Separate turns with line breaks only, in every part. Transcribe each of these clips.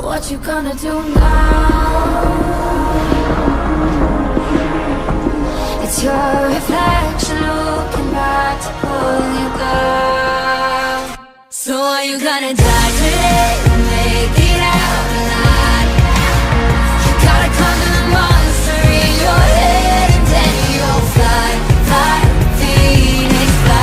What you gonna do now? It's your reflection looking back to pull you down. So are you gonna die today or make it out alive? You gotta conquer the monster in your head and then you'll fly, fly, Phoenix fly.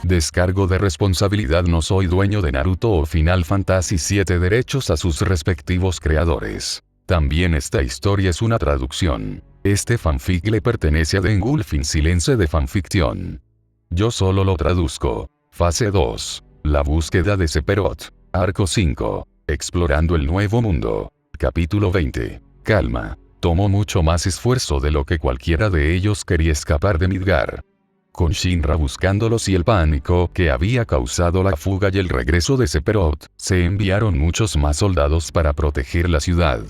Descargo de responsabilidad. No soy dueño de Naruto o Final Fantasy VII. Derechos a sus respectivos creadores. También esta historia es una traducción. Este fanfic le pertenece a Dengulfin Silence de Fanfiction. Yo solo lo traduzco. Fase 2. La búsqueda de Sephiroth. Arco 5. Explorando el nuevo mundo. Capítulo 20. Calma. Tomó mucho más esfuerzo de lo que cualquiera de ellos quería escapar de Midgar. Con Shinra buscándolos y el pánico que había causado la fuga y el regreso de Sephiroth, se enviaron muchos más soldados para proteger la ciudad.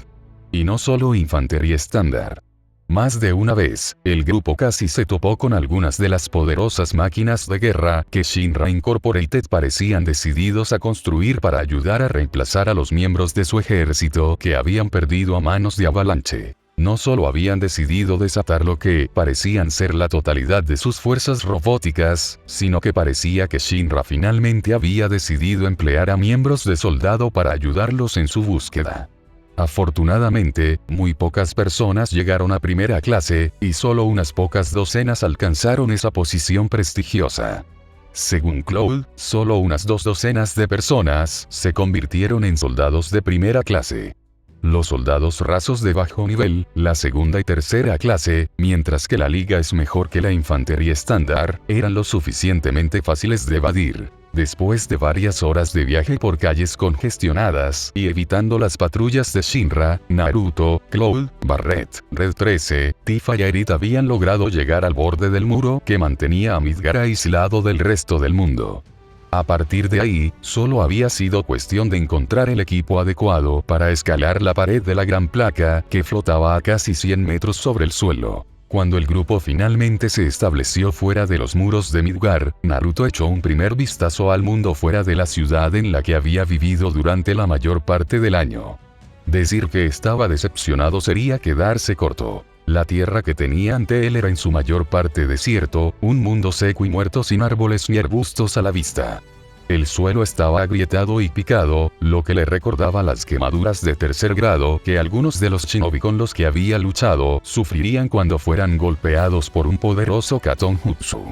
Y no solo infantería estándar. Más de una vez, el grupo casi se topó con algunas de las poderosas máquinas de guerra que Shinra Incorporated parecían decididos a construir para ayudar a reemplazar a los miembros de su ejército que habían perdido a manos de Avalanche. No solo habían decidido desatar lo que parecían ser la totalidad de sus fuerzas robóticas, sino que parecía que Shinra finalmente había decidido emplear a miembros de soldado para ayudarlos en su búsqueda. Afortunadamente, muy pocas personas llegaron a primera clase, y solo unas pocas docenas alcanzaron esa posición prestigiosa. Según Cloud, solo unas 2 docenas de personas se convirtieron en soldados de primera clase. Los soldados rasos de bajo nivel, la segunda y tercera clase, mientras que la liga es mejor que la infantería estándar, eran lo suficientemente fáciles de evadir. Después de varias horas de viaje por calles congestionadas y evitando las patrullas de Shinra, Naruto, Cloud, Barret, Red 13, Tifa y Aerith habían logrado llegar al borde del muro que mantenía a Midgar aislado del resto del mundo. A partir de ahí, solo había sido cuestión de encontrar el equipo adecuado para escalar la pared de la gran placa que flotaba a casi 100 metros sobre el suelo. Cuando el grupo finalmente se estableció fuera de los muros de Midgar, Naruto echó un primer vistazo al mundo fuera de la ciudad en la que había vivido durante la mayor parte del año. Decir que estaba decepcionado sería quedarse corto. La tierra que tenía ante él era en su mayor parte desierto, un mundo seco y muerto sin árboles ni arbustos a la vista. El suelo estaba agrietado y picado, lo que le recordaba las quemaduras de tercer grado que algunos de los shinobi con los que había luchado sufrirían cuando fueran golpeados por un poderoso Katon Jutsu.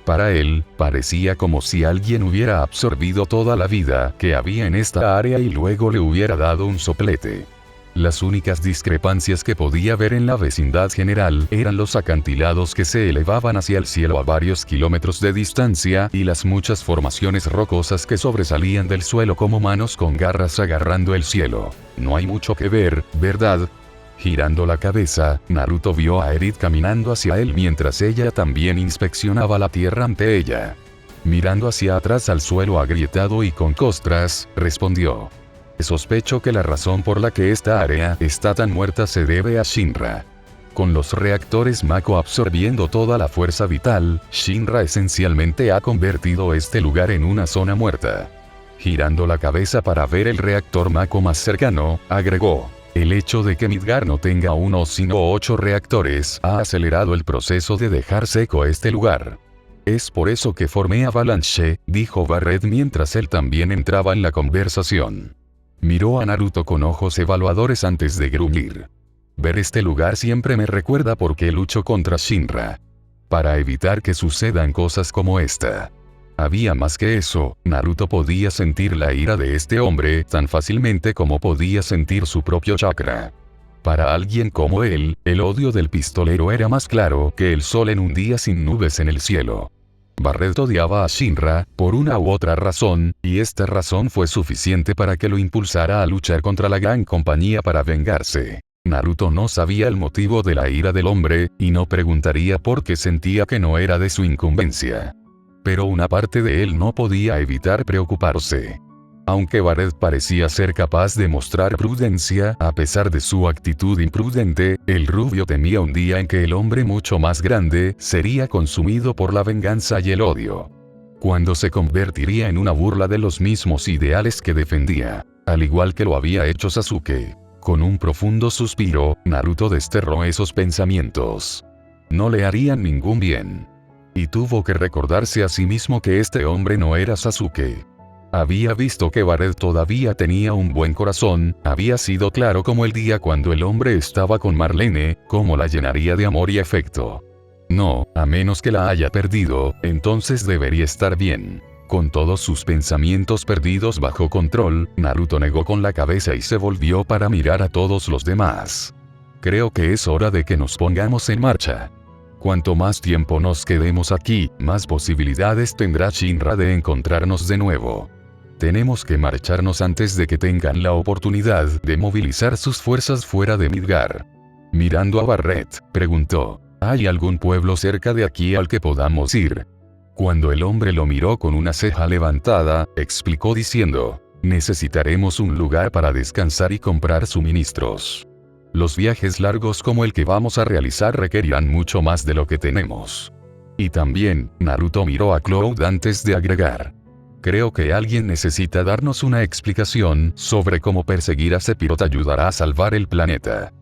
Para él, parecía como si alguien hubiera absorbido toda la vida que había en esta área y luego le hubiera dado un soplete. Las únicas discrepancias que podía ver en la vecindad general eran los acantilados que se elevaban hacia el cielo a varios kilómetros de distancia y las muchas formaciones rocosas que sobresalían del suelo como manos con garras agarrando el cielo. No hay mucho que ver, ¿verdad? Girando la cabeza, Naruto vio a Aerith caminando hacia él mientras ella también inspeccionaba la tierra ante ella. Mirando hacia atrás al suelo agrietado y con costras, respondió. Sospecho que la razón por la que esta área está tan muerta se debe a Shinra. Con los reactores Mako absorbiendo toda la fuerza vital, Shinra esencialmente ha convertido este lugar en una zona muerta. Girando la cabeza para ver el reactor Mako más cercano, agregó. El hecho de que Midgar no tenga 1 sino 8 reactores ha acelerado el proceso de dejar seco este lugar. Es por eso que formé Avalanche, dijo Barret mientras él también entraba en la conversación. Miró a Naruto con ojos evaluadores antes de gruñir. Ver este lugar siempre me recuerda por qué lucho contra Shinra. Para evitar que sucedan cosas como esta. Había más que eso, Naruto podía sentir la ira de este hombre tan fácilmente como podía sentir su propio chakra. Para alguien como él, el odio del pistolero era más claro que el sol en un día sin nubes en el cielo. Barret odiaba a Shinra, por una u otra razón, y esta razón fue suficiente para que lo impulsara a luchar contra la gran compañía para vengarse. Naruto no sabía el motivo de la ira del hombre, y no preguntaría por qué sentía que no era de su incumbencia. Pero una parte de él no podía evitar preocuparse. Aunque Barret parecía ser capaz de mostrar prudencia a pesar de su actitud imprudente, el rubio temía un día en que el hombre mucho más grande sería consumido por la venganza y el odio. Cuando se convertiría en una burla de los mismos ideales que defendía. al igual que lo había hecho Sasuke. Con un profundo suspiro, Naruto desterró esos pensamientos. No le harían ningún bien. Y tuvo que recordarse a sí mismo que este hombre no era Sasuke. Había visto que Barret todavía tenía un buen corazón, había sido claro como el día cuando el hombre estaba con Marlene, cómo la llenaría de amor y afecto. No, a menos que la haya perdido, entonces debería estar bien. Con todos sus pensamientos perdidos bajo control, Naruto negó con la cabeza y se volvió para mirar a todos los demás. Creo que es hora de que nos pongamos en marcha. Cuanto más tiempo nos quedemos aquí, más posibilidades tendrá Shinra de encontrarnos de nuevo. Tenemos que marcharnos antes de que tengan la oportunidad de movilizar sus fuerzas fuera de Midgar. Mirando a Barret, preguntó, ¿hay algún pueblo cerca de aquí al que podamos ir? Cuando el hombre lo miró con una ceja levantada, explicó diciendo, necesitaremos un lugar para descansar y comprar suministros. Los viajes largos como el que vamos a realizar requerirán mucho más de lo que tenemos. Y también, Naruto miró a Cloud antes de agregar. Creo que alguien necesita darnos una explicación sobre cómo perseguir a Sephiroth ayudará a salvar el planeta.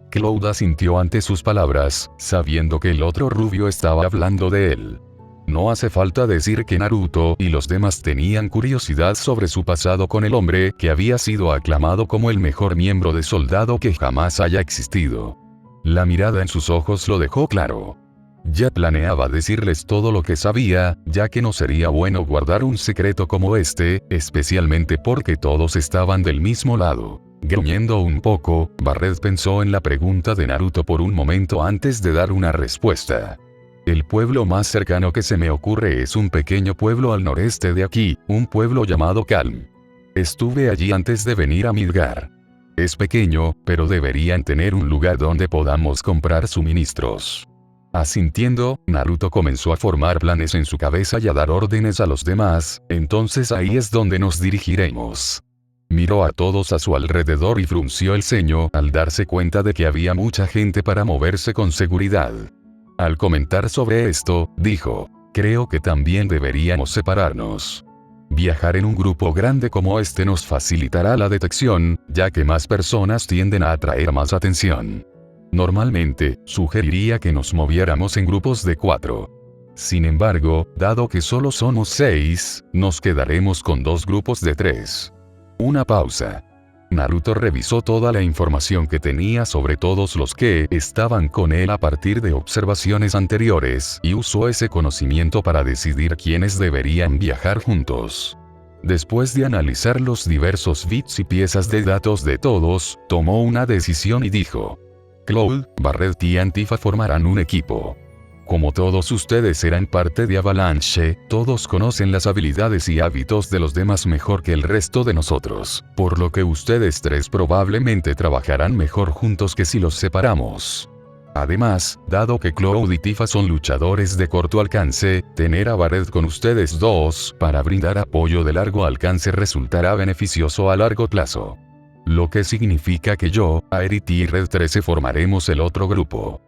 Cloud asintió ante sus palabras, sabiendo que el otro rubio estaba hablando de él. No hace falta decir que Naruto y los demás tenían curiosidad sobre su pasado con el hombre que había sido aclamado como el mejor miembro de soldado que jamás haya existido. La mirada en sus ojos lo dejó claro. Ya planeaba decirles todo lo que sabía, ya que no sería bueno guardar un secreto como este, especialmente porque todos estaban del mismo lado. Gruñendo un poco, Barret pensó en la pregunta de Naruto por un momento antes de dar una respuesta. El pueblo más cercano que se me ocurre es un pequeño pueblo al noreste de aquí, un pueblo llamado Kalm. Estuve allí antes de venir a Midgar. Es pequeño, pero deberían tener un lugar donde podamos comprar suministros. Asintiendo, Naruto comenzó a formar planes en su cabeza y a dar órdenes a los demás, entonces ahí es donde nos dirigiremos. Miró a todos a su alrededor y frunció el ceño al darse cuenta de que había mucha gente para moverse con seguridad. Al comentar sobre esto, dijo, creo que también deberíamos separarnos. Viajar en un grupo grande como este nos facilitará la detección, ya que más personas tienden a atraer más atención. Normalmente, sugeriría que nos moviéramos en grupos de 4. Sin embargo, dado que solo somos 6, nos quedaremos con 2 grupos de 3. Una pausa. Naruto revisó toda la información que tenía sobre todos los que estaban con él a partir de observaciones anteriores y usó ese conocimiento para decidir quiénes deberían viajar juntos. Después de analizar los diversos bits y piezas de datos de todos, tomó una decisión y dijo: Cloud, Barret y Antifa formarán un equipo. Como todos ustedes eran parte de Avalanche, todos conocen las habilidades y hábitos de los demás mejor que el resto de nosotros, por lo que ustedes 3 probablemente trabajarán mejor juntos que si los separamos. Además, dado que Cloud y Tifa son luchadores de corto alcance, tener a Barret con ustedes 2 para brindar apoyo de largo alcance resultará beneficioso a largo plazo. Lo que significa que yo, Aerith y Red 13 formaremos el otro grupo.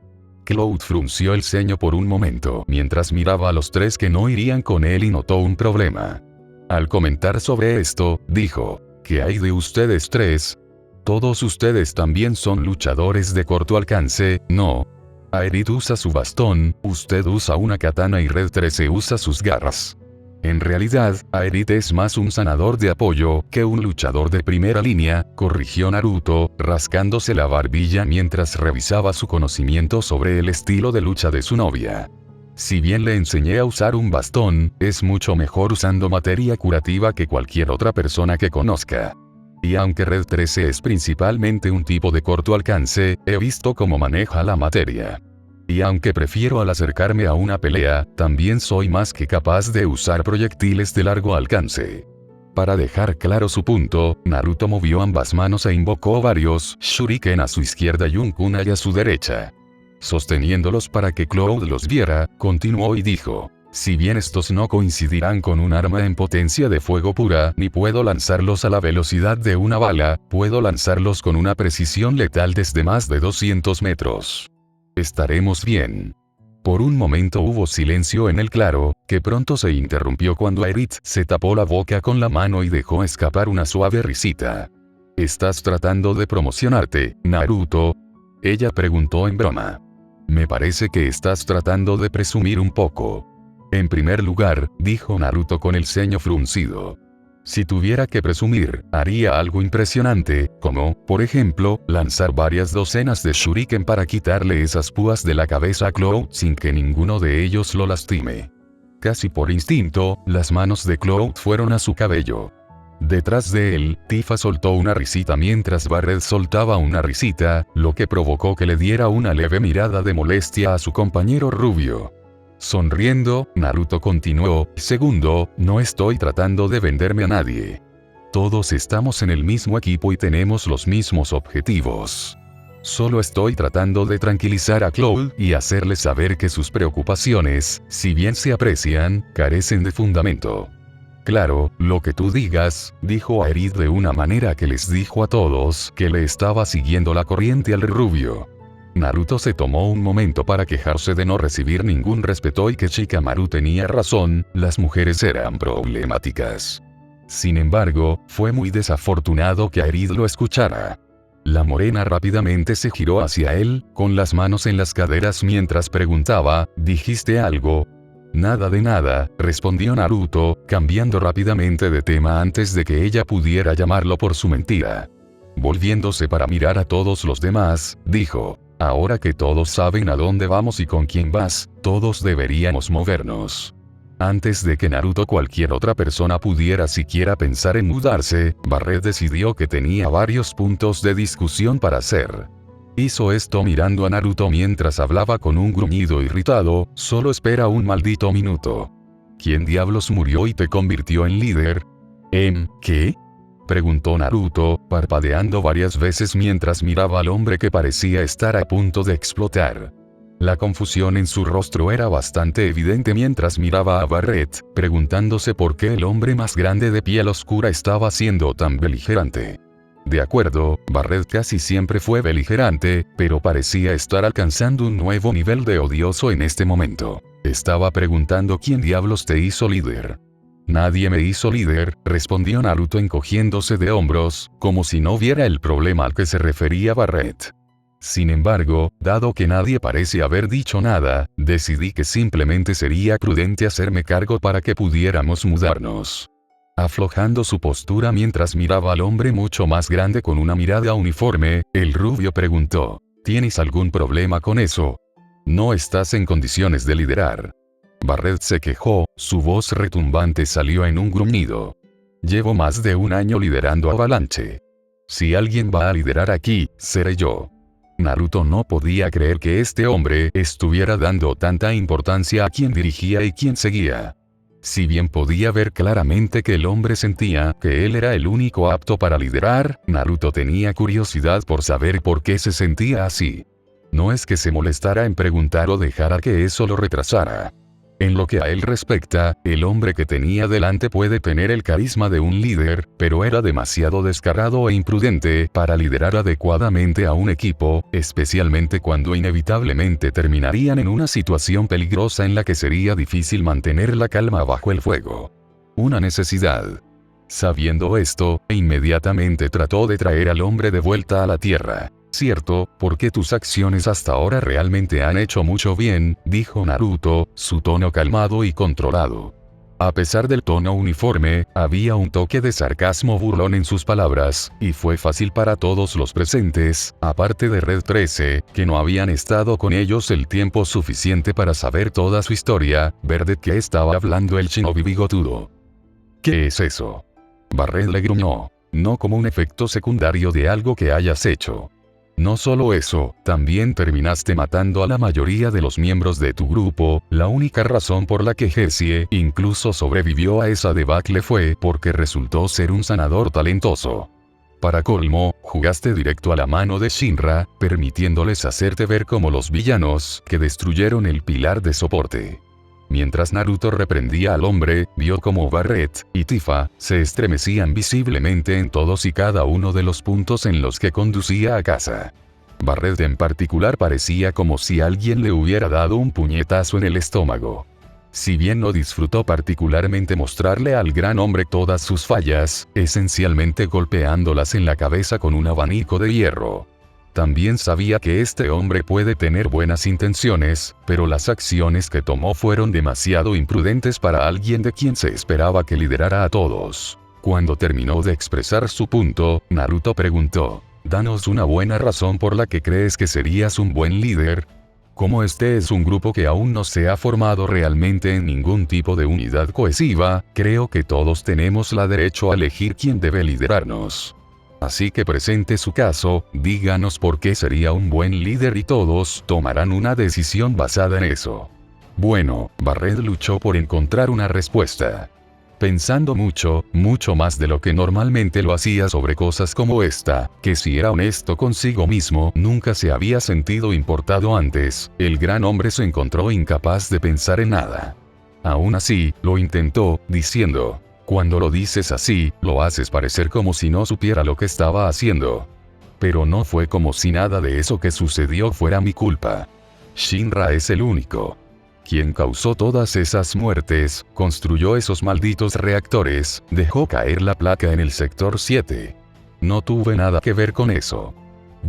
Cloud frunció el ceño por un momento mientras miraba a los 3 que no irían con él y notó un problema. Al comentar sobre esto, dijo: ¿qué hay de ustedes 3? Todos ustedes también son luchadores de corto alcance, ¿no? Aerith usa su bastón, usted usa una katana y Red 13 usa sus garras. En realidad, Aerith es más un sanador de apoyo que un luchador de primera línea, corrigió Naruto, rascándose la barbilla mientras revisaba su conocimiento sobre el estilo de lucha de su novia. Si bien le enseñé a usar un bastón, es mucho mejor usando materia curativa que cualquier otra persona que conozca. Y aunque Red 13 es principalmente un tipo de corto alcance, he visto cómo maneja la materia. Y aunque prefiero al acercarme a una pelea, también soy más que capaz de usar proyectiles de largo alcance. Para dejar claro su punto, Naruto movió ambas manos e invocó varios shuriken a su izquierda y un kunai a su derecha. Sosteniéndolos para que Cloud los viera, continuó y dijo: si bien estos no coincidirán con un arma en potencia de fuego pura, ni puedo lanzarlos a la velocidad de una bala, puedo lanzarlos con una precisión letal desde más de 200 metros. Estaremos bien. Por un momento hubo silencio en el claro, que pronto se interrumpió cuando Aerith se tapó la boca con la mano y dejó escapar una suave risita. ¿Estás tratando de promocionarte, Naruto? Ella preguntó en broma. Me parece que estás tratando de presumir un poco. En primer lugar, dijo Naruto con el ceño fruncido. Si tuviera que presumir, haría algo impresionante, como, por ejemplo, lanzar varias docenas de shuriken para quitarle esas púas de la cabeza a Cloud sin que ninguno de ellos lo lastime. Casi por instinto, las manos de Cloud fueron a su cabello. Detrás de él, Tifa soltó una risita mientras Barret soltaba una risita, lo que provocó que le diera una leve mirada de molestia a su compañero rubio. Sonriendo, Naruto continuó, segundo, no estoy tratando de venderme a nadie. Todos estamos en el mismo equipo y tenemos los mismos objetivos. Solo estoy tratando de tranquilizar a Cloud y hacerle saber que sus preocupaciones, si bien se aprecian, carecen de fundamento. Claro, lo que tú digas, dijo Aerith de una manera que les dijo a todos que le estaba siguiendo la corriente al rubio. Naruto se tomó un momento para quejarse de no recibir ningún respeto y que Shikamaru tenía razón, las mujeres eran problemáticas. Sin embargo, fue muy desafortunado que Aerith lo escuchara. La morena rápidamente se giró hacia él, con las manos en las caderas mientras preguntaba, ¿dijiste algo? Nada de nada, respondió Naruto, cambiando rápidamente de tema antes de que ella pudiera llamarlo por su mentira. Volviéndose para mirar a todos los demás, dijo, ahora que todos saben a dónde vamos y con quién vas, todos deberíamos movernos. Antes de que Naruto o cualquier otra persona pudiera siquiera pensar en mudarse, Barret decidió que tenía varios puntos de discusión para hacer. Hizo esto mirando a Naruto mientras hablaba con un gruñido irritado, solo espera un maldito minuto. ¿Quién diablos murió y te convirtió en líder? ¿Qué? Preguntó Naruto, parpadeando varias veces mientras miraba al hombre que parecía estar a punto de explotar. La confusión en su rostro era bastante evidente mientras miraba a Barret, preguntándose por qué el hombre más grande de piel oscura estaba siendo tan beligerante. De acuerdo, Barret casi siempre fue beligerante, pero parecía estar alcanzando un nuevo nivel de odioso en este momento. Estaba preguntando quién diablos te hizo líder. Nadie me hizo líder, respondió Naruto encogiéndose de hombros, como si no viera el problema al que se refería Barret. Sin embargo, dado que nadie parece haber dicho nada, decidí que simplemente sería prudente hacerme cargo para que pudiéramos mudarnos. Aflojando su postura mientras miraba al hombre mucho más grande con una mirada uniforme, el rubio preguntó, ¿tienes algún problema con eso? No estás en condiciones de liderar. Barret se quejó, su voz retumbante salió en un gruñido. Llevo más de un año liderando Avalanche. Si alguien va a liderar aquí, seré yo. Naruto no podía creer que este hombre estuviera dando tanta importancia a quien dirigía y quien seguía. Si bien podía ver claramente que el hombre sentía que él era el único apto para liderar, Naruto tenía curiosidad por saber por qué se sentía así. No es que se molestara en preguntar o dejara que eso lo retrasara. En lo que a él respecta, el hombre que tenía delante puede tener el carisma de un líder, pero era demasiado descarado e imprudente para liderar adecuadamente a un equipo, especialmente cuando inevitablemente terminarían en una situación peligrosa en la que sería difícil mantener la calma bajo el fuego. Una necesidad. Sabiendo esto, inmediatamente trató de traer al hombre de vuelta a la tierra. Cierto, porque tus acciones hasta ahora realmente han hecho mucho bien, dijo Naruto, su tono calmado y controlado. A pesar del tono uniforme, había un toque de sarcasmo burlón en sus palabras, y fue fácil para todos los presentes, aparte de Red 13, que no habían estado con ellos el tiempo suficiente para saber toda su historia, ver de qué estaba hablando el shinobi bigotudo. ¿Qué es eso? Barret le gruñó. No como un efecto secundario de algo que hayas hecho. No solo eso, también terminaste matando a la mayoría de los miembros de tu grupo, la única razón por la que Jessie incluso sobrevivió a esa debacle fue porque resultó ser un sanador talentoso. Para colmo, jugaste directo a la mano de Shinra, permitiéndoles hacerte ver como los villanos que destruyeron el pilar de soporte. Mientras Naruto reprendía al hombre, vio como Barret y Tifa se estremecían visiblemente en todos y cada uno de los puntos en los que conducía a casa. Barret en particular parecía como si alguien le hubiera dado un puñetazo en el estómago. Si bien no disfrutó particularmente mostrarle al gran hombre todas sus fallas, esencialmente golpeándolas en la cabeza con un abanico de hierro. También sabía que este hombre puede tener buenas intenciones, pero las acciones que tomó fueron demasiado imprudentes para alguien de quien se esperaba que liderara a todos. Cuando terminó de expresar su punto, Naruto preguntó: «Danos una buena razón por la que crees que serías un buen líder». Como este es un grupo que aún no se ha formado realmente en ningún tipo de unidad cohesiva, creo que todos tenemos la derecho a elegir quién debe liderarnos. Así que presente su caso, díganos por qué sería un buen líder y todos tomarán una decisión basada en eso. Bueno, Barret luchó por encontrar una respuesta. Pensando mucho más de lo que normalmente lo hacía sobre cosas como esta, que si era honesto consigo mismo nunca se había sentido importado antes, el gran hombre se encontró incapaz de pensar en nada. Aún así, lo intentó, diciendo: «Cuando lo dices así, lo haces parecer como si no supiera lo que estaba haciendo. Pero no fue como si nada de eso que sucedió fuera mi culpa. Shinra es el único quien causó todas esas muertes, construyó esos malditos reactores, dejó caer la placa en el sector 7. No tuve nada que ver con eso».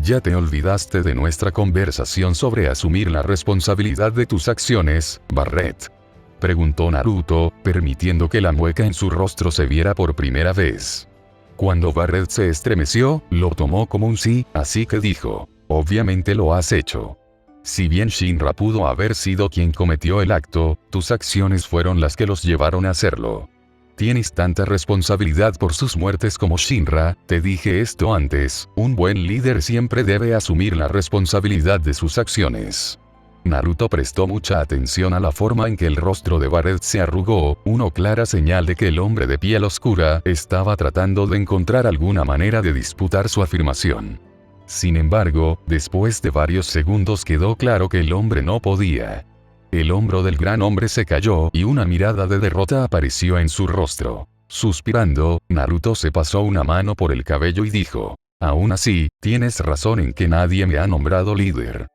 «¿Ya te olvidaste de nuestra conversación sobre asumir la responsabilidad de tus acciones, Barret?», preguntó Naruto, permitiendo que la mueca en su rostro se viera por primera vez. Cuando Barret se estremeció, lo tomó como un sí, así que dijo: «Obviamente lo has hecho. Si bien Shinra pudo haber sido quien cometió el acto, tus acciones fueron las que los llevaron a hacerlo. Tienes tanta responsabilidad por sus muertes como Shinra, te dije esto antes, un buen líder siempre debe asumir la responsabilidad de sus acciones». Naruto prestó mucha atención a la forma en que el rostro de Barret se arrugó, una clara señal de que el hombre de piel oscura estaba tratando de encontrar alguna manera de disputar su afirmación. Sin embargo, después de varios segundos quedó claro que el hombre no podía. El hombro del gran hombre se cayó y una mirada de derrota apareció en su rostro. Suspirando, Naruto se pasó una mano por el cabello y dijo: «Aún así, tienes razón en que nadie me ha nombrado líder.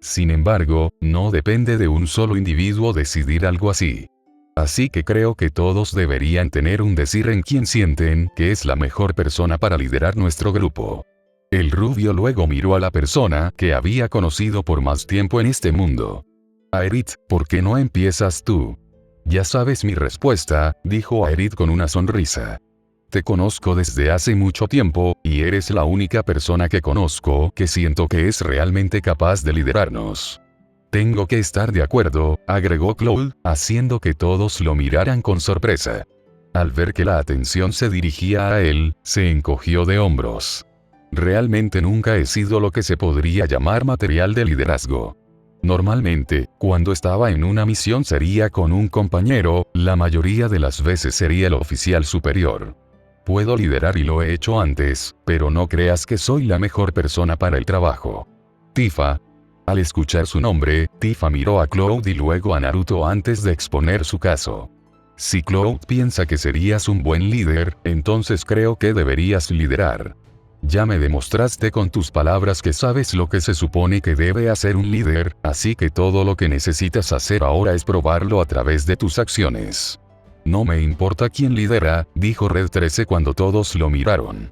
Sin embargo, no depende de un solo individuo decidir algo así. Así que creo que todos deberían tener un decir en quien sienten que es la mejor persona para liderar nuestro grupo». El rubio luego miró a la persona que había conocido por más tiempo en este mundo. «Aerith, ¿por qué no empiezas tú?». «Ya sabes mi respuesta», dijo Aerith con una sonrisa. «Te conozco desde hace mucho tiempo, y eres la única persona que conozco que siento que es realmente capaz de liderarnos». «Tengo que estar de acuerdo», agregó Cloud, haciendo que todos lo miraran con sorpresa. Al ver que la atención se dirigía a él, se encogió de hombros. «Realmente nunca he sido lo que se podría llamar material de liderazgo. Normalmente, cuando estaba en una misión sería con un compañero, la mayoría de las veces sería el oficial superior. Puedo liderar y lo he hecho antes, pero no creas que soy la mejor persona para el trabajo». Tifa. Al escuchar su nombre, Tifa miró a Cloud y luego a Naruto antes de exponer su caso. «Si Cloud piensa que serías un buen líder, entonces creo que deberías liderar. Ya me demostraste con tus palabras que sabes lo que se supone que debe hacer un líder, así que todo lo que necesitas hacer ahora es probarlo a través de tus acciones». «No me importa quién lidera», dijo Red 13 cuando todos lo miraron.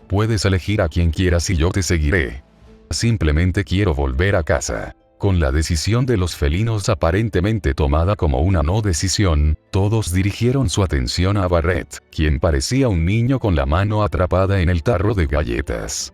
«Puedes elegir a quien quieras y yo te seguiré. Simplemente quiero volver a casa». Con la decisión de los felinos aparentemente tomada como una no decisión, todos dirigieron su atención a Barret, quien parecía un niño con la mano atrapada en el tarro de galletas.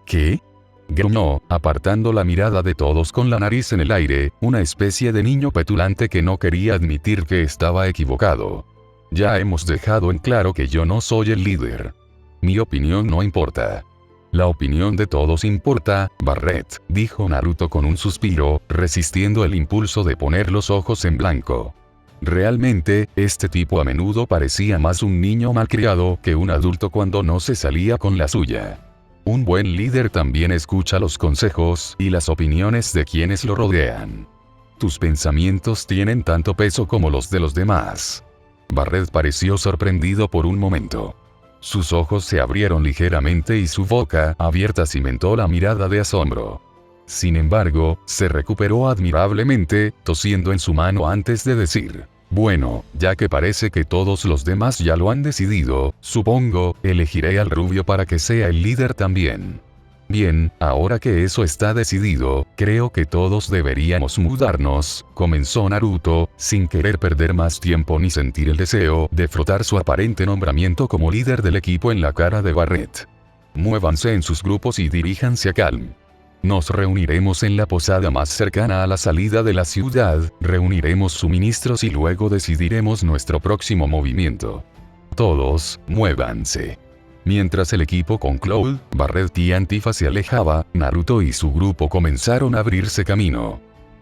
«¿Qué?», gruñó, apartando la mirada de todos con la nariz en el aire, una especie de niño petulante que no quería admitir que estaba equivocado. «Ya hemos dejado en claro que yo no soy el líder. Mi opinión no importa». «La opinión de todos importa, Barret», dijo Naruto con un suspiro, resistiendo el impulso de poner los ojos en blanco. Realmente, este tipo a menudo parecía más un niño malcriado que un adulto cuando no se salía con la suya. Un buen líder también escucha los consejos y las opiniones de quienes lo rodean. Tus pensamientos tienen tanto peso como los de los demás. Barret pareció sorprendido por un momento. Sus ojos se abrieron ligeramente y su boca abierta cimentó la mirada de asombro. Sin embargo, se recuperó admirablemente, tosiendo en su mano antes de decir: Bueno, ya que parece que todos los demás ya lo han decidido, supongo, elegiré al rubio para que sea el líder también. Bien, ahora que eso está decidido, creo que todos deberíamos mudarnos, comenzó Naruto, sin querer perder más tiempo ni sentir el deseo de frotar su aparente nombramiento como líder del equipo en la cara de Barret. Muévanse en sus grupos y diríjanse a Calm. Nos reuniremos en la posada más cercana a la salida de la ciudad, reuniremos suministros y luego decidiremos nuestro próximo movimiento. Todos, muévanse. Mientras el equipo con Cloud, Barret y Antifa se alejaba, Naruto y su grupo comenzaron a abrirse camino.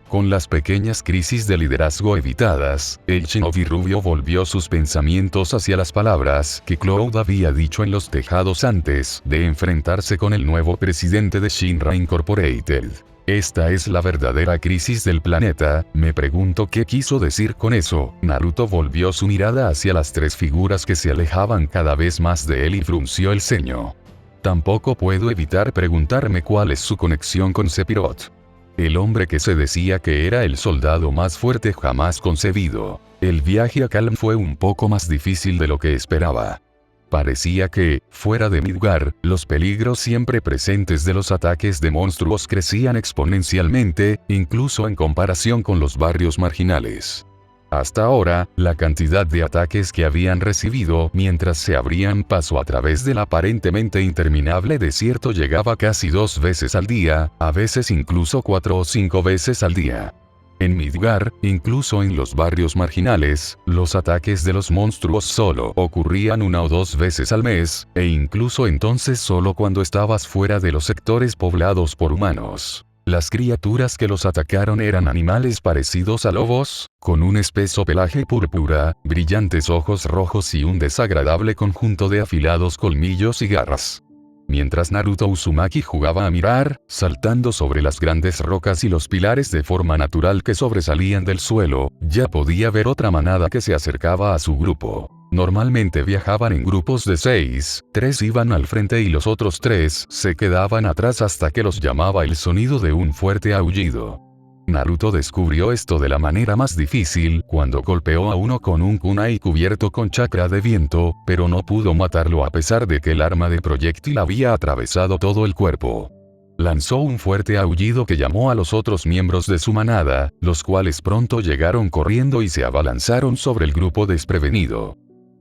Con las pequeñas crisis de liderazgo evitadas, el shinobi rubio volvió sus pensamientos hacia las palabras que Cloud había dicho en los tejados antes de enfrentarse con el nuevo presidente de Shinra Incorporated. Esta es la verdadera crisis del planeta, me pregunto qué quiso decir con eso. Naruto volvió su mirada hacia las tres figuras que se alejaban cada vez más de él y frunció el ceño. Tampoco puedo evitar preguntarme cuál es su conexión con Sephiroth. El hombre que se decía que era el soldado más fuerte jamás concebido. El viaje a Calm fue un poco más difícil de lo que esperaba. Parecía que, fuera de Midgar, los peligros siempre presentes de los ataques de monstruos crecían exponencialmente, incluso en comparación con los barrios marginales. Hasta ahora, la cantidad de ataques que habían recibido mientras se abrían paso a través del aparentemente interminable desierto llegaba casi 2 veces al día, a veces incluso 4 o 5 veces al día. En Midgar, incluso en los barrios marginales, los ataques de los monstruos solo ocurrían 1 o 2 veces al mes, e incluso entonces solo cuando estabas fuera de los sectores poblados por humanos. Las criaturas que los atacaron eran animales parecidos a lobos, con un espeso pelaje púrpura, brillantes ojos rojos y un desagradable conjunto de afilados colmillos y garras. Mientras Naruto Uzumaki jugaba a mirar, saltando sobre las grandes rocas y los pilares de forma natural que sobresalían del suelo, ya podía ver otra manada que se acercaba a su grupo. Normalmente viajaban en grupos de 6, 3 iban al frente y los otros 3 se quedaban atrás hasta que los llamaba el sonido de un fuerte aullido. Naruto descubrió esto de la manera más difícil cuando golpeó a uno con un kunai cubierto con chakra de viento, pero no pudo matarlo a pesar de que el arma de proyectil había atravesado todo el cuerpo. Lanzó un fuerte aullido que llamó a los otros miembros de su manada, los cuales pronto llegaron corriendo y se abalanzaron sobre el grupo desprevenido.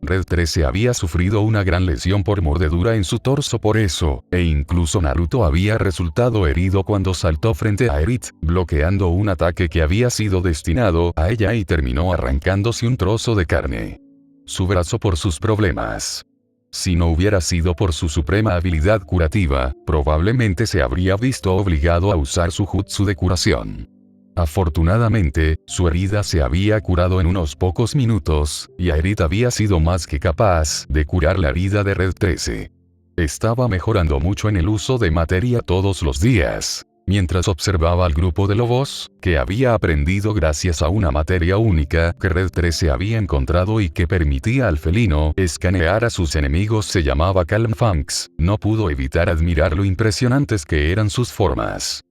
Red 13 había sufrido una gran lesión por mordedura en su torso por eso, e incluso Naruto había resultado herido cuando saltó frente a Aerith, bloqueando un ataque que había sido destinado a ella y terminó arrancándose un trozo de carne. Su brazo por sus problemas. Si no hubiera sido por su suprema habilidad curativa, probablemente se habría visto obligado a usar su jutsu de curación. Afortunadamente, su herida se había curado en unos pocos minutos, y Aerith había sido más que capaz de curar la herida de Red 13. Estaba mejorando mucho en el uso de materia todos los días. Mientras observaba al grupo de lobos, que había aprendido gracias a una materia única que Red 13 había encontrado y que permitía al felino escanear a sus enemigos se llamaba Calm Fangs, no pudo evitar admirar lo impresionantes que eran sus formas.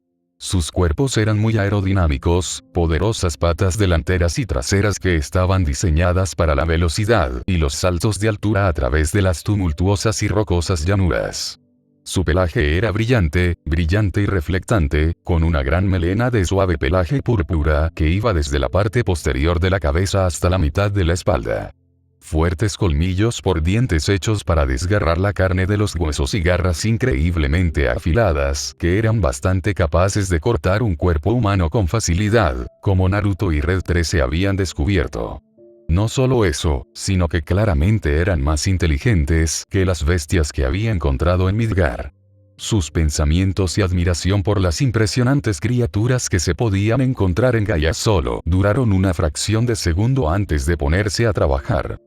Sus cuerpos eran muy aerodinámicos, poderosas patas delanteras y traseras que estaban diseñadas para la velocidad y los saltos de altura a través de las tumultuosas y rocosas llanuras. Su pelaje era brillante, brillante y reflectante, con una gran melena de suave pelaje púrpura que iba desde la parte posterior de la cabeza hasta la mitad de la espalda. Fuertes colmillos por dientes hechos para desgarrar la carne de los huesos y garras increíblemente afiladas, que eran bastante capaces de cortar un cuerpo humano con facilidad, como Naruto y Red 13 habían descubierto. No solo eso, sino que claramente eran más inteligentes que las bestias que había encontrado en Midgar. Sus pensamientos y admiración por las impresionantes criaturas que se podían encontrar en Gaia solo duraron una fracción de segundo antes de ponerse a trabajar.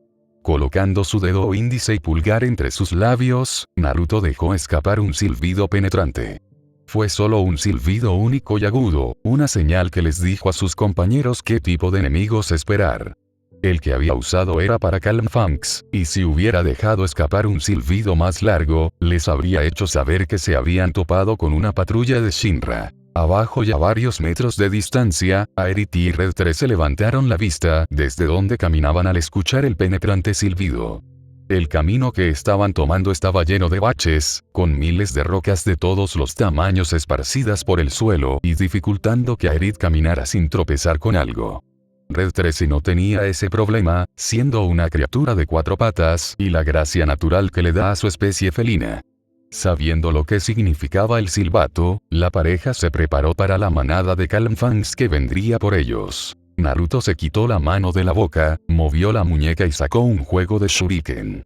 Colocando su dedo índice y pulgar entre sus labios, Naruto dejó escapar un silbido penetrante. Fue solo un silbido único y agudo, una señal que les dijo a sus compañeros qué tipo de enemigos esperar. El que había usado era para Calm Fangs, y si hubiera dejado escapar un silbido más largo, les habría hecho saber que se habían topado con una patrulla de Shinra. Abajo y a varios metros de distancia, Aerith y Red 13 levantaron la vista desde donde caminaban al escuchar el penetrante silbido. El camino que estaban tomando estaba lleno de baches, con miles de rocas de todos los tamaños esparcidas por el suelo y dificultando que Aerith caminara sin tropezar con algo. Red 13 no tenía ese problema, siendo una criatura de 4 patas y la gracia natural que le da a su especie felina. Sabiendo lo que significaba el silbato, la pareja se preparó para la manada de Calmfangs que vendría por ellos. Naruto se quitó la mano de la boca, movió la muñeca y sacó un juego de shuriken.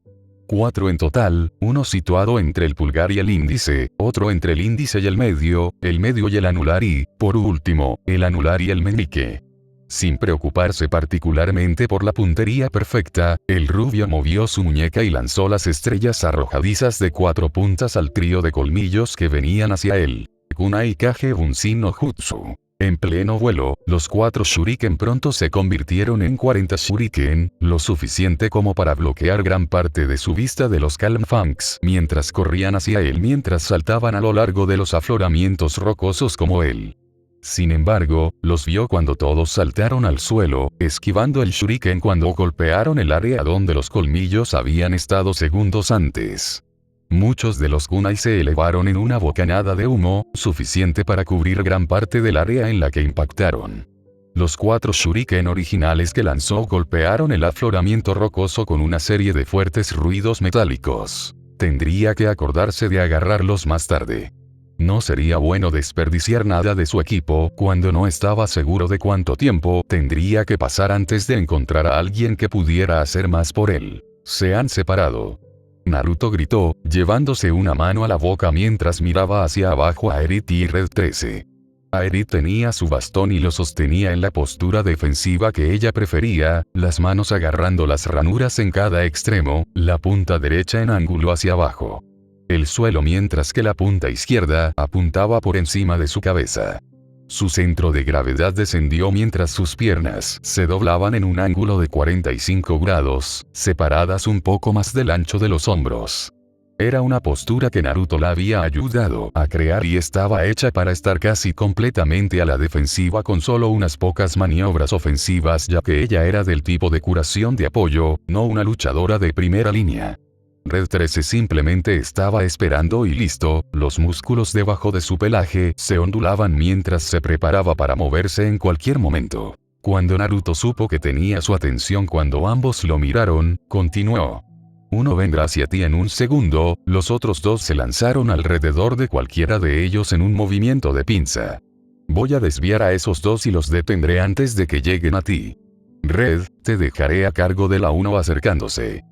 4 en total, uno situado entre el pulgar y el índice, otro entre el índice y el medio y el anular y, por último, el anular y el meñique. Sin preocuparse particularmente por la puntería perfecta, el rubio movió su muñeca y lanzó las estrellas arrojadizas de 4 puntas al trío de colmillos que venían hacia él. Kunai Kage Bunshin no Jutsu. En pleno vuelo, los 4 shuriken pronto se convirtieron en 40 shuriken, lo suficiente como para bloquear gran parte de su vista de los Calmfangs mientras corrían hacia él mientras saltaban a lo largo de los afloramientos rocosos como él. Sin embargo, los vio cuando todos saltaron al suelo, esquivando el shuriken cuando golpearon el área donde los colmillos habían estado segundos antes. Muchos de los kunai se elevaron en una bocanada de humo, suficiente para cubrir gran parte del área en la que impactaron. Los 4 shuriken originales que lanzó golpearon el afloramiento rocoso con una serie de fuertes ruidos metálicos. Tendría que acordarse de agarrarlos más tarde. No sería bueno desperdiciar nada de su equipo cuando no estaba seguro de cuánto tiempo tendría que pasar antes de encontrar a alguien que pudiera hacer más por él. Se han separado. Naruto gritó, llevándose una mano a la boca mientras miraba hacia abajo a Aerith y Red 13. Aerith tenía su bastón y lo sostenía en la postura defensiva que ella prefería, las manos agarrando las ranuras en cada extremo, la punta derecha en ángulo hacia abajo. El suelo mientras que la punta izquierda apuntaba por encima de su cabeza. Su centro de gravedad descendió mientras sus piernas se doblaban en un ángulo de 45 grados, separadas un poco más del ancho de los hombros. Era una postura que Naruto la había ayudado a crear y estaba hecha para estar casi completamente a la defensiva con solo unas pocas maniobras ofensivas ya que ella era del tipo de curación de apoyo, no una luchadora de primera línea. Red 13 simplemente estaba esperando y listo, los músculos debajo de su pelaje se ondulaban mientras se preparaba para moverse en cualquier momento. Cuando Naruto supo que tenía su atención cuando ambos lo miraron, continuó. Uno vendrá hacia ti en un segundo, los otros 2 se lanzaron alrededor de cualquiera de ellos en un movimiento de pinza. Voy a desviar a esos 2 y los detendré antes de que lleguen a ti. Red, te dejaré a cargo de la 1 acercándose.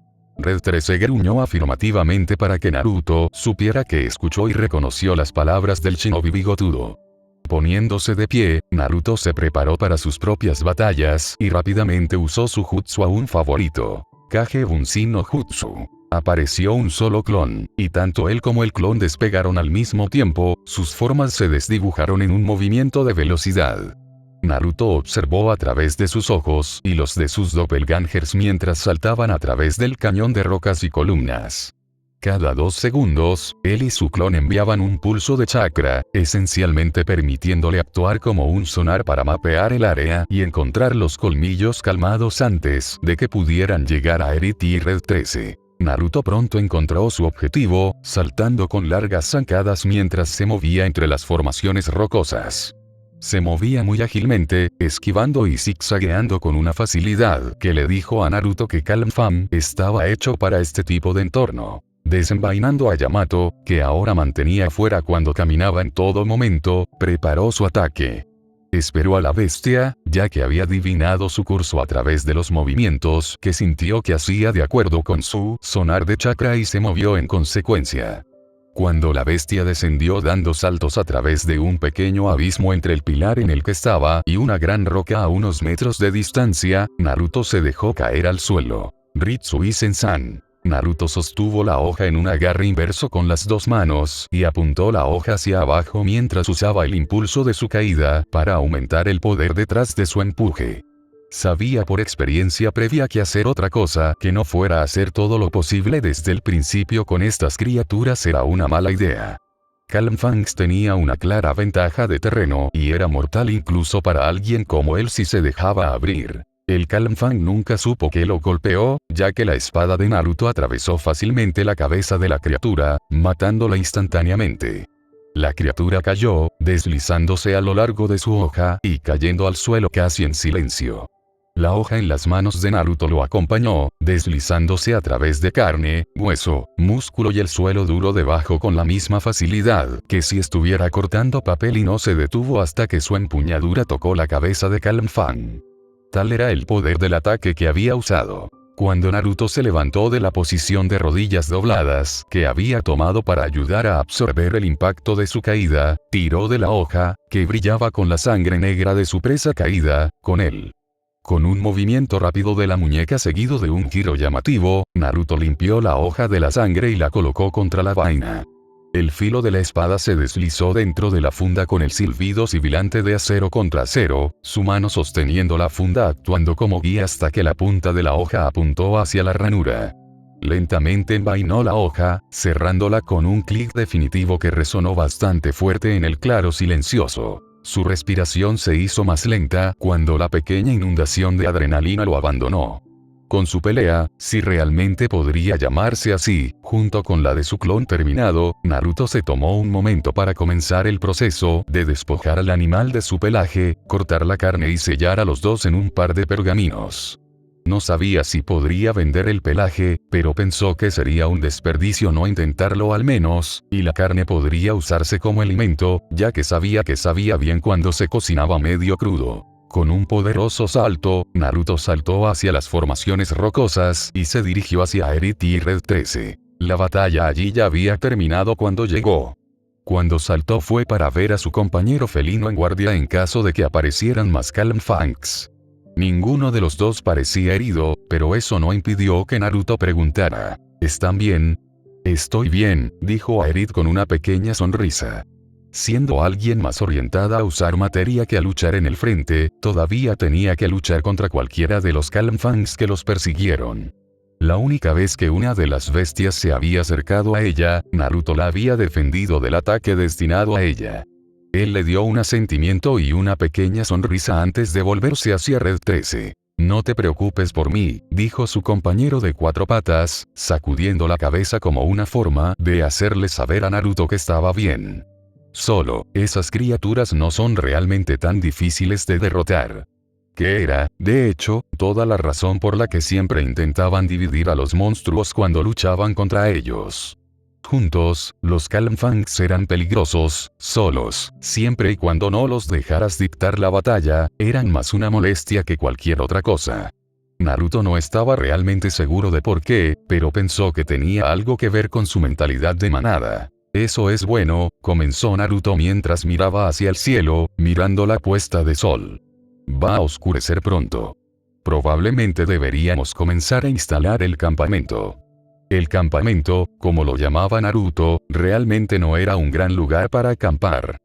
Red 13 gruñó afirmativamente para que Naruto supiera que escuchó y reconoció las palabras del shinobi bigotudo. Poniéndose de pie, Naruto se preparó para sus propias batallas y rápidamente usó su jutsu aún favorito, Kage Bunshin no Jutsu. Apareció un solo clon, y tanto él como el clon despegaron al mismo tiempo, sus formas se desdibujaron en un movimiento de velocidad. Naruto observó a través de sus ojos y los de sus doppelgangers mientras saltaban a través del cañón de rocas y columnas. Cada 2 segundos, él y su clon enviaban un pulso de chakra, esencialmente permitiéndole actuar como un sonar para mapear el área y encontrar los colmillos calmados antes de que pudieran llegar a Aerith y Red 13. Naruto pronto encontró su objetivo, saltando con largas zancadas mientras se movía entre las formaciones rocosas. Se movía muy ágilmente, esquivando y zigzagueando con una facilidad que le dijo a Naruto que Calmfam estaba hecho para este tipo de entorno. Desenvainando a Yamato, que ahora mantenía fuera cuando caminaba en todo momento, preparó su ataque. Esperó a la bestia, ya que había adivinado su curso a través de los movimientos que sintió que hacía de acuerdo con su sonar de chakra y se movió en consecuencia. Cuando la bestia descendió dando saltos a través de un pequeño abismo entre el pilar en el que estaba y una gran roca a unos metros de distancia, Naruto se dejó caer al suelo. Ritsui Sensan. Naruto sostuvo la hoja en un agarre inverso con las 2 manos y apuntó la hoja hacia abajo mientras usaba el impulso de su caída para aumentar el poder detrás de su empuje. Sabía por experiencia previa que hacer otra cosa que no fuera hacer todo lo posible desde el principio con estas criaturas era una mala idea. Calm Fangs tenía una clara ventaja de terreno y era mortal incluso para alguien como él si se dejaba abrir. El Calm Fang nunca supo que lo golpeó, ya que la espada de Naruto atravesó fácilmente la cabeza de la criatura, matándola instantáneamente. La criatura cayó, deslizándose a lo largo de su hoja y cayendo al suelo casi en silencio. La hoja en las manos de Naruto lo acompañó, deslizándose a través de carne, hueso, músculo y el suelo duro debajo con la misma facilidad que si estuviera cortando papel y no se detuvo hasta que su empuñadura tocó la cabeza de Calm Fang. Tal era el poder del ataque que había usado. Cuando Naruto se levantó de la posición de rodillas dobladas que había tomado para ayudar a absorber el impacto de su caída, tiró de la hoja, que brillaba con la sangre negra de su presa caída, con él. Con un movimiento rápido de la muñeca seguido de un giro llamativo, Naruto limpió la hoja de la sangre y la colocó contra la vaina. El filo de la espada se deslizó dentro de la funda con el silbido sibilante de acero contra acero, su mano sosteniendo la funda actuando como guía hasta que la punta de la hoja apuntó hacia la ranura. Lentamente envainó la hoja, cerrándola con un clic definitivo que resonó bastante fuerte en el claro silencioso. Su respiración se hizo más lenta cuando la pequeña inundación de adrenalina lo abandonó. Con su pelea, si realmente podría llamarse así, junto con la de su clon terminado, Naruto se tomó un momento para comenzar el proceso de despojar al animal de su pelaje, cortar la carne y sellar a los dos en un par de pergaminos. No sabía si podría vender el pelaje, pero pensó que sería un desperdicio no intentarlo al menos, y la carne podría usarse como alimento, ya que sabía bien cuando se cocinaba medio crudo. Con un poderoso salto, Naruto saltó hacia las formaciones rocosas y se dirigió hacia Eret y Red 13. La batalla allí ya había terminado cuando llegó. Cuando saltó fue para ver a su compañero felino en guardia en caso de que aparecieran más Calm Fangs. Ninguno de los dos parecía herido, pero eso no impidió que Naruto preguntara: ¿están bien? Estoy bien, dijo Aerith con una pequeña sonrisa. Siendo alguien más orientada a usar materia que a luchar en el frente, todavía tenía que luchar contra cualquiera de los Calm Fangs que los persiguieron. La única vez que una de las bestias se había acercado a ella, Naruto la había defendido del ataque destinado a ella. Él le dio un asentimiento y una pequeña sonrisa antes de volverse hacia Red 13. No te preocupes por mí, dijo su compañero de cuatro patas, sacudiendo la cabeza como una forma de hacerle saber a Naruto que estaba bien. Solo, esas criaturas no son realmente tan difíciles de derrotar. Que era, de hecho, toda la razón por la que siempre intentaban dividir a los monstruos cuando luchaban contra ellos. Juntos, los Calm Fangs eran peligrosos, solos, siempre y cuando no los dejaras dictar la batalla, eran más una molestia que cualquier otra cosa. Naruto no estaba realmente seguro de por qué, pero pensó que tenía algo que ver con su mentalidad de manada. Eso es bueno, comenzó Naruto mientras miraba hacia el cielo, mirando la puesta de sol. Va a oscurecer pronto. Probablemente deberíamos comenzar a instalar el campamento. El campamento, como lo llamaba Naruto, realmente no era un gran lugar para acampar.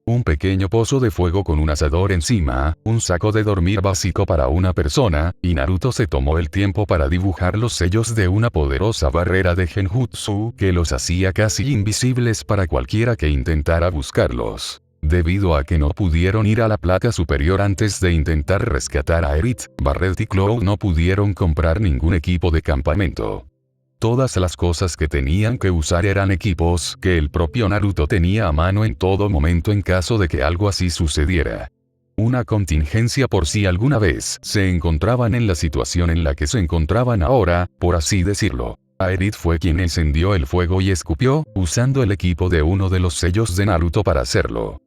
Un pequeño pozo de fuego con un asador encima, un saco de dormir básico para una persona, y Naruto se tomó el tiempo para dibujar los sellos de una poderosa barrera de genjutsu que los hacía casi invisibles para cualquiera que intentara buscarlos. Debido a que no pudieron ir a la placa superior antes de intentar rescatar a Aerith, Barret y Cloud no pudieron comprar ningún equipo de campamento. Todas las cosas que tenían que usar eran equipos que el propio Naruto tenía a mano en todo momento en caso de que algo así sucediera. Una contingencia por si alguna vez se encontraban en la situación en la que se encontraban ahora, por así decirlo. Aerith fue quien encendió el fuego y escupió, usando el equipo de uno de los sellos de Naruto para hacerlo.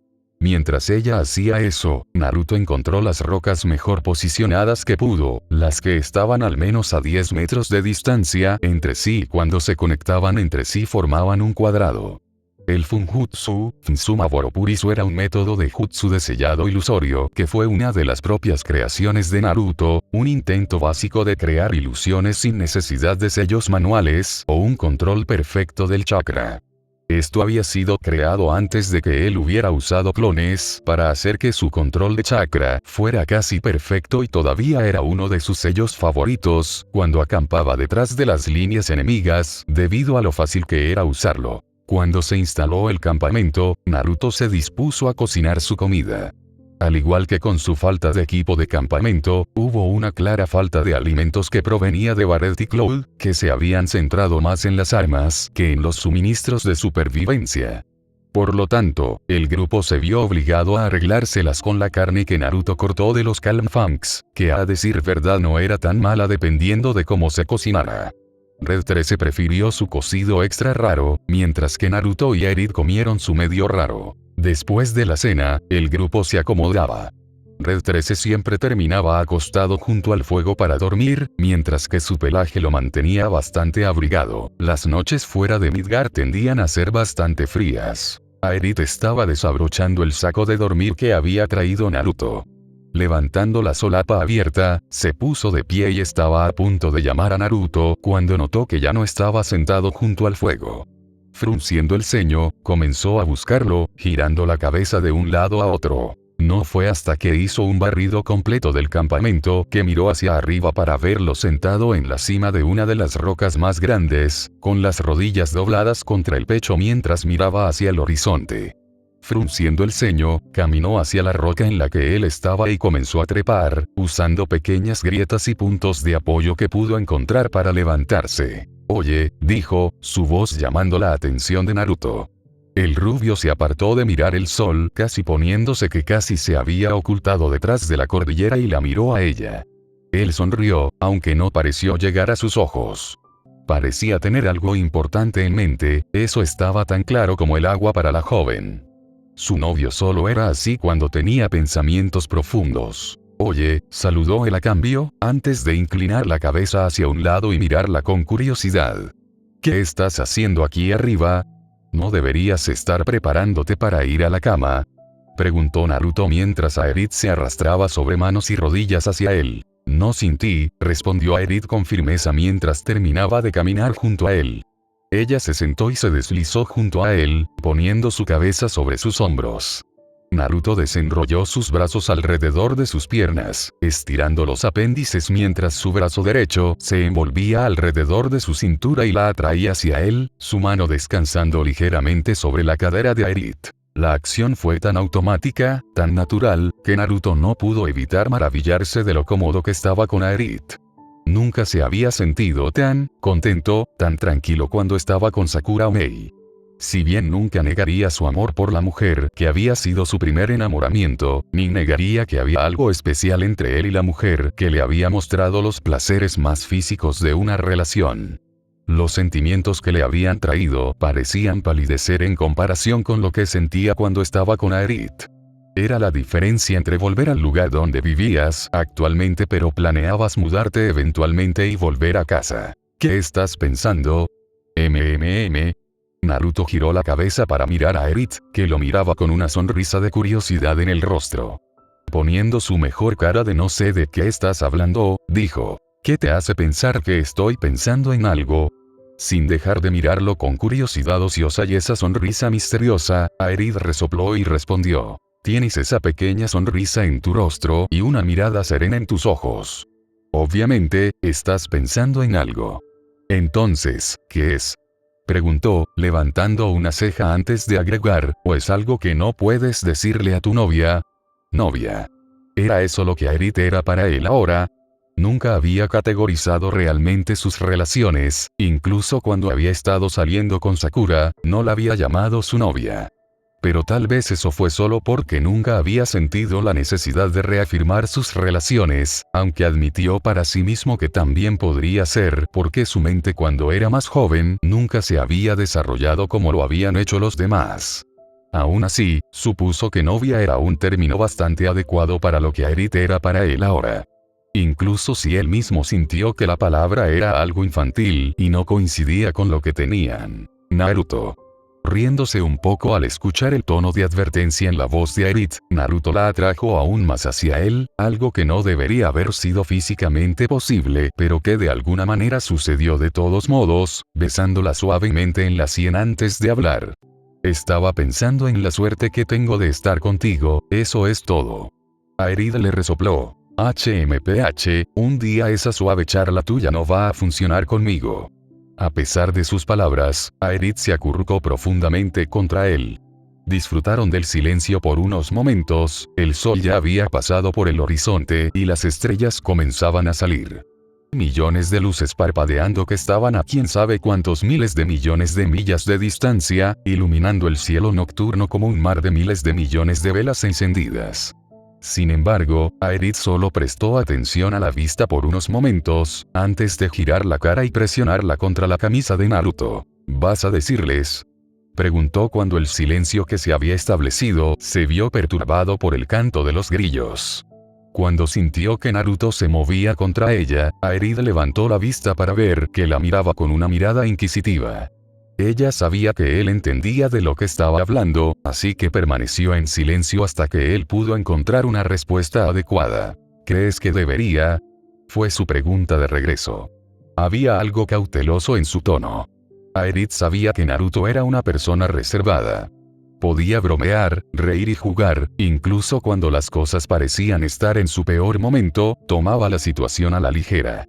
Mientras ella hacía eso, Naruto encontró las rocas mejor posicionadas que pudo, las que estaban al menos a 10 metros de distancia entre sí y cuando se conectaban entre sí formaban un cuadrado. El Funjutsu, Fusuma Boropurisu era un método de jutsu de sellado ilusorio que fue una de las propias creaciones de Naruto, un intento básico de crear ilusiones sin necesidad de sellos manuales o un control perfecto del chakra. Esto había sido creado antes de que él hubiera usado clones para hacer que su control de chakra fuera casi perfecto y todavía era uno de sus sellos favoritos cuando acampaba detrás de las líneas enemigas debido a lo fácil que era usarlo. Cuando se instaló el campamento, Naruto se dispuso a cocinar su comida. Al igual que con su falta de equipo de campamento, hubo una clara falta de alimentos que provenía de Barrett y Cloud, que se habían centrado más en las armas que en los suministros de supervivencia. Por lo tanto, el grupo se vio obligado a arreglárselas con la carne que Naruto cortó de los Calm Funks, que a decir verdad no era tan mala dependiendo de cómo se cocinara. Red 13 prefirió su cocido extra raro, mientras que Naruto y Aerith comieron su medio raro. Después de la cena, el grupo se acomodaba. Red 13 siempre terminaba acostado junto al fuego para dormir, mientras que su pelaje lo mantenía bastante abrigado. Las noches fuera de Midgar tendían a ser bastante frías. Aerith estaba desabrochando el saco de dormir que había traído Naruto. Levantando la solapa abierta, se puso de pie y estaba a punto de llamar a Naruto cuando notó que ya no estaba sentado junto al fuego. Frunciendo el ceño, comenzó a buscarlo, girando la cabeza de un lado a otro. No fue hasta que hizo un barrido completo del campamento que miró hacia arriba para verlo sentado en la cima de una de las rocas más grandes, con las rodillas dobladas contra el pecho mientras miraba hacia el horizonte. Frunciendo el ceño, caminó hacia la roca en la que él estaba y comenzó a trepar, usando pequeñas grietas y puntos de apoyo que pudo encontrar para levantarse. «Oye», dijo, su voz llamando la atención de Naruto. El rubio se apartó de mirar el sol, casi poniéndose que casi se había ocultado detrás de la cordillera y la miró a ella. Él sonrió, aunque no pareció llegar a sus ojos. Parecía tener algo importante en mente, eso estaba tan claro como el agua para la joven. Su novio solo era así cuando tenía pensamientos profundos. «Oye», saludó él a cambio, antes de inclinar la cabeza hacia un lado y mirarla con curiosidad. «¿Qué estás haciendo aquí arriba? ¿No deberías estar preparándote para ir a la cama?», preguntó Naruto mientras Aerith se arrastraba sobre manos y rodillas hacia él. «No sin ti», respondió Aerith con firmeza mientras terminaba de caminar junto a él. Ella se sentó y se deslizó junto a él, poniendo su cabeza sobre sus hombros. Naruto desenrolló sus brazos alrededor de sus piernas, estirando los apéndices mientras su brazo derecho se envolvía alrededor de su cintura y la atraía hacia él, su mano descansando ligeramente sobre la cadera de Aerith. La acción fue tan automática, tan natural, que Naruto no pudo evitar maravillarse de lo cómodo que estaba con Aerith. Nunca se había sentido tan contento, tan tranquilo cuando estaba con Sakura Omei. Si bien nunca negaría su amor por la mujer que había sido su primer enamoramiento, ni negaría que había algo especial entre él y la mujer que le había mostrado los placeres más físicos de una relación. Los sentimientos que le habían traído parecían palidecer en comparación con lo que sentía cuando estaba con Aerith. Era la diferencia entre volver al lugar donde vivías actualmente pero planeabas mudarte eventualmente y volver a casa. ¿Qué estás pensando? Naruto giró la cabeza para mirar a Aerith, que lo miraba con una sonrisa de curiosidad en el rostro. Poniendo su mejor cara de no sé de qué estás hablando, dijo. ¿Qué te hace pensar que estoy pensando en algo? Sin dejar de mirarlo con curiosidad ociosa y esa sonrisa misteriosa, Aerith resopló y respondió. Tienes esa pequeña sonrisa en tu rostro y una mirada serena en tus ojos. Obviamente, estás pensando en algo. Entonces, ¿qué es? Preguntó, levantando una ceja antes de agregar, ¿o es algo que no puedes decirle a tu novia? Novia. ¿Era eso lo que Aerith era para él ahora? Nunca había categorizado realmente sus relaciones, incluso cuando había estado saliendo con Sakura, no la había llamado su novia. Pero tal vez eso fue solo porque nunca había sentido la necesidad de reafirmar sus relaciones, aunque admitió para sí mismo que también podría ser porque su mente cuando era más joven nunca se había desarrollado como lo habían hecho los demás. Aún así, supuso que novia era un término bastante adecuado para lo que Aerith era para él ahora. Incluso si él mismo sintió que la palabra era algo infantil y no coincidía con lo que tenían. Naruto. Riéndose un poco al escuchar el tono de advertencia en la voz de Aerith, Naruto la atrajo aún más hacia él, algo que no debería haber sido físicamente posible, pero que de alguna manera sucedió de todos modos, besándola suavemente en la sien antes de hablar. Estaba pensando en la suerte que tengo de estar contigo, eso es todo. Aerith le resopló. HMPH, un día esa suave charla tuya no va a funcionar conmigo. A pesar de sus palabras, Aerith se acurrucó profundamente contra él. Disfrutaron del silencio por unos momentos, el sol ya había pasado por el horizonte y las estrellas comenzaban a salir. Millones de luces parpadeando que estaban a quién sabe cuántos miles de millones de millas de distancia, iluminando el cielo nocturno como un mar de miles de millones de velas encendidas. Sin embargo, Aerith solo prestó atención a la vista por unos momentos, antes de girar la cara y presionarla contra la camisa de Naruto. ¿Vas a decirles?, preguntó cuando el silencio que se había establecido se vio perturbado por el canto de los grillos. Cuando sintió que Naruto se movía contra ella, Aerith levantó la vista para ver que la miraba con una mirada inquisitiva. Ella sabía que él entendía de lo que estaba hablando, así que permaneció en silencio hasta que él pudo encontrar una respuesta adecuada. ¿Crees que debería?, fue su pregunta de regreso. Había algo cauteloso en su tono. Aerith sabía que Naruto era una persona reservada. Podía bromear, reír y jugar, incluso cuando las cosas parecían estar en su peor momento, tomaba la situación a la ligera.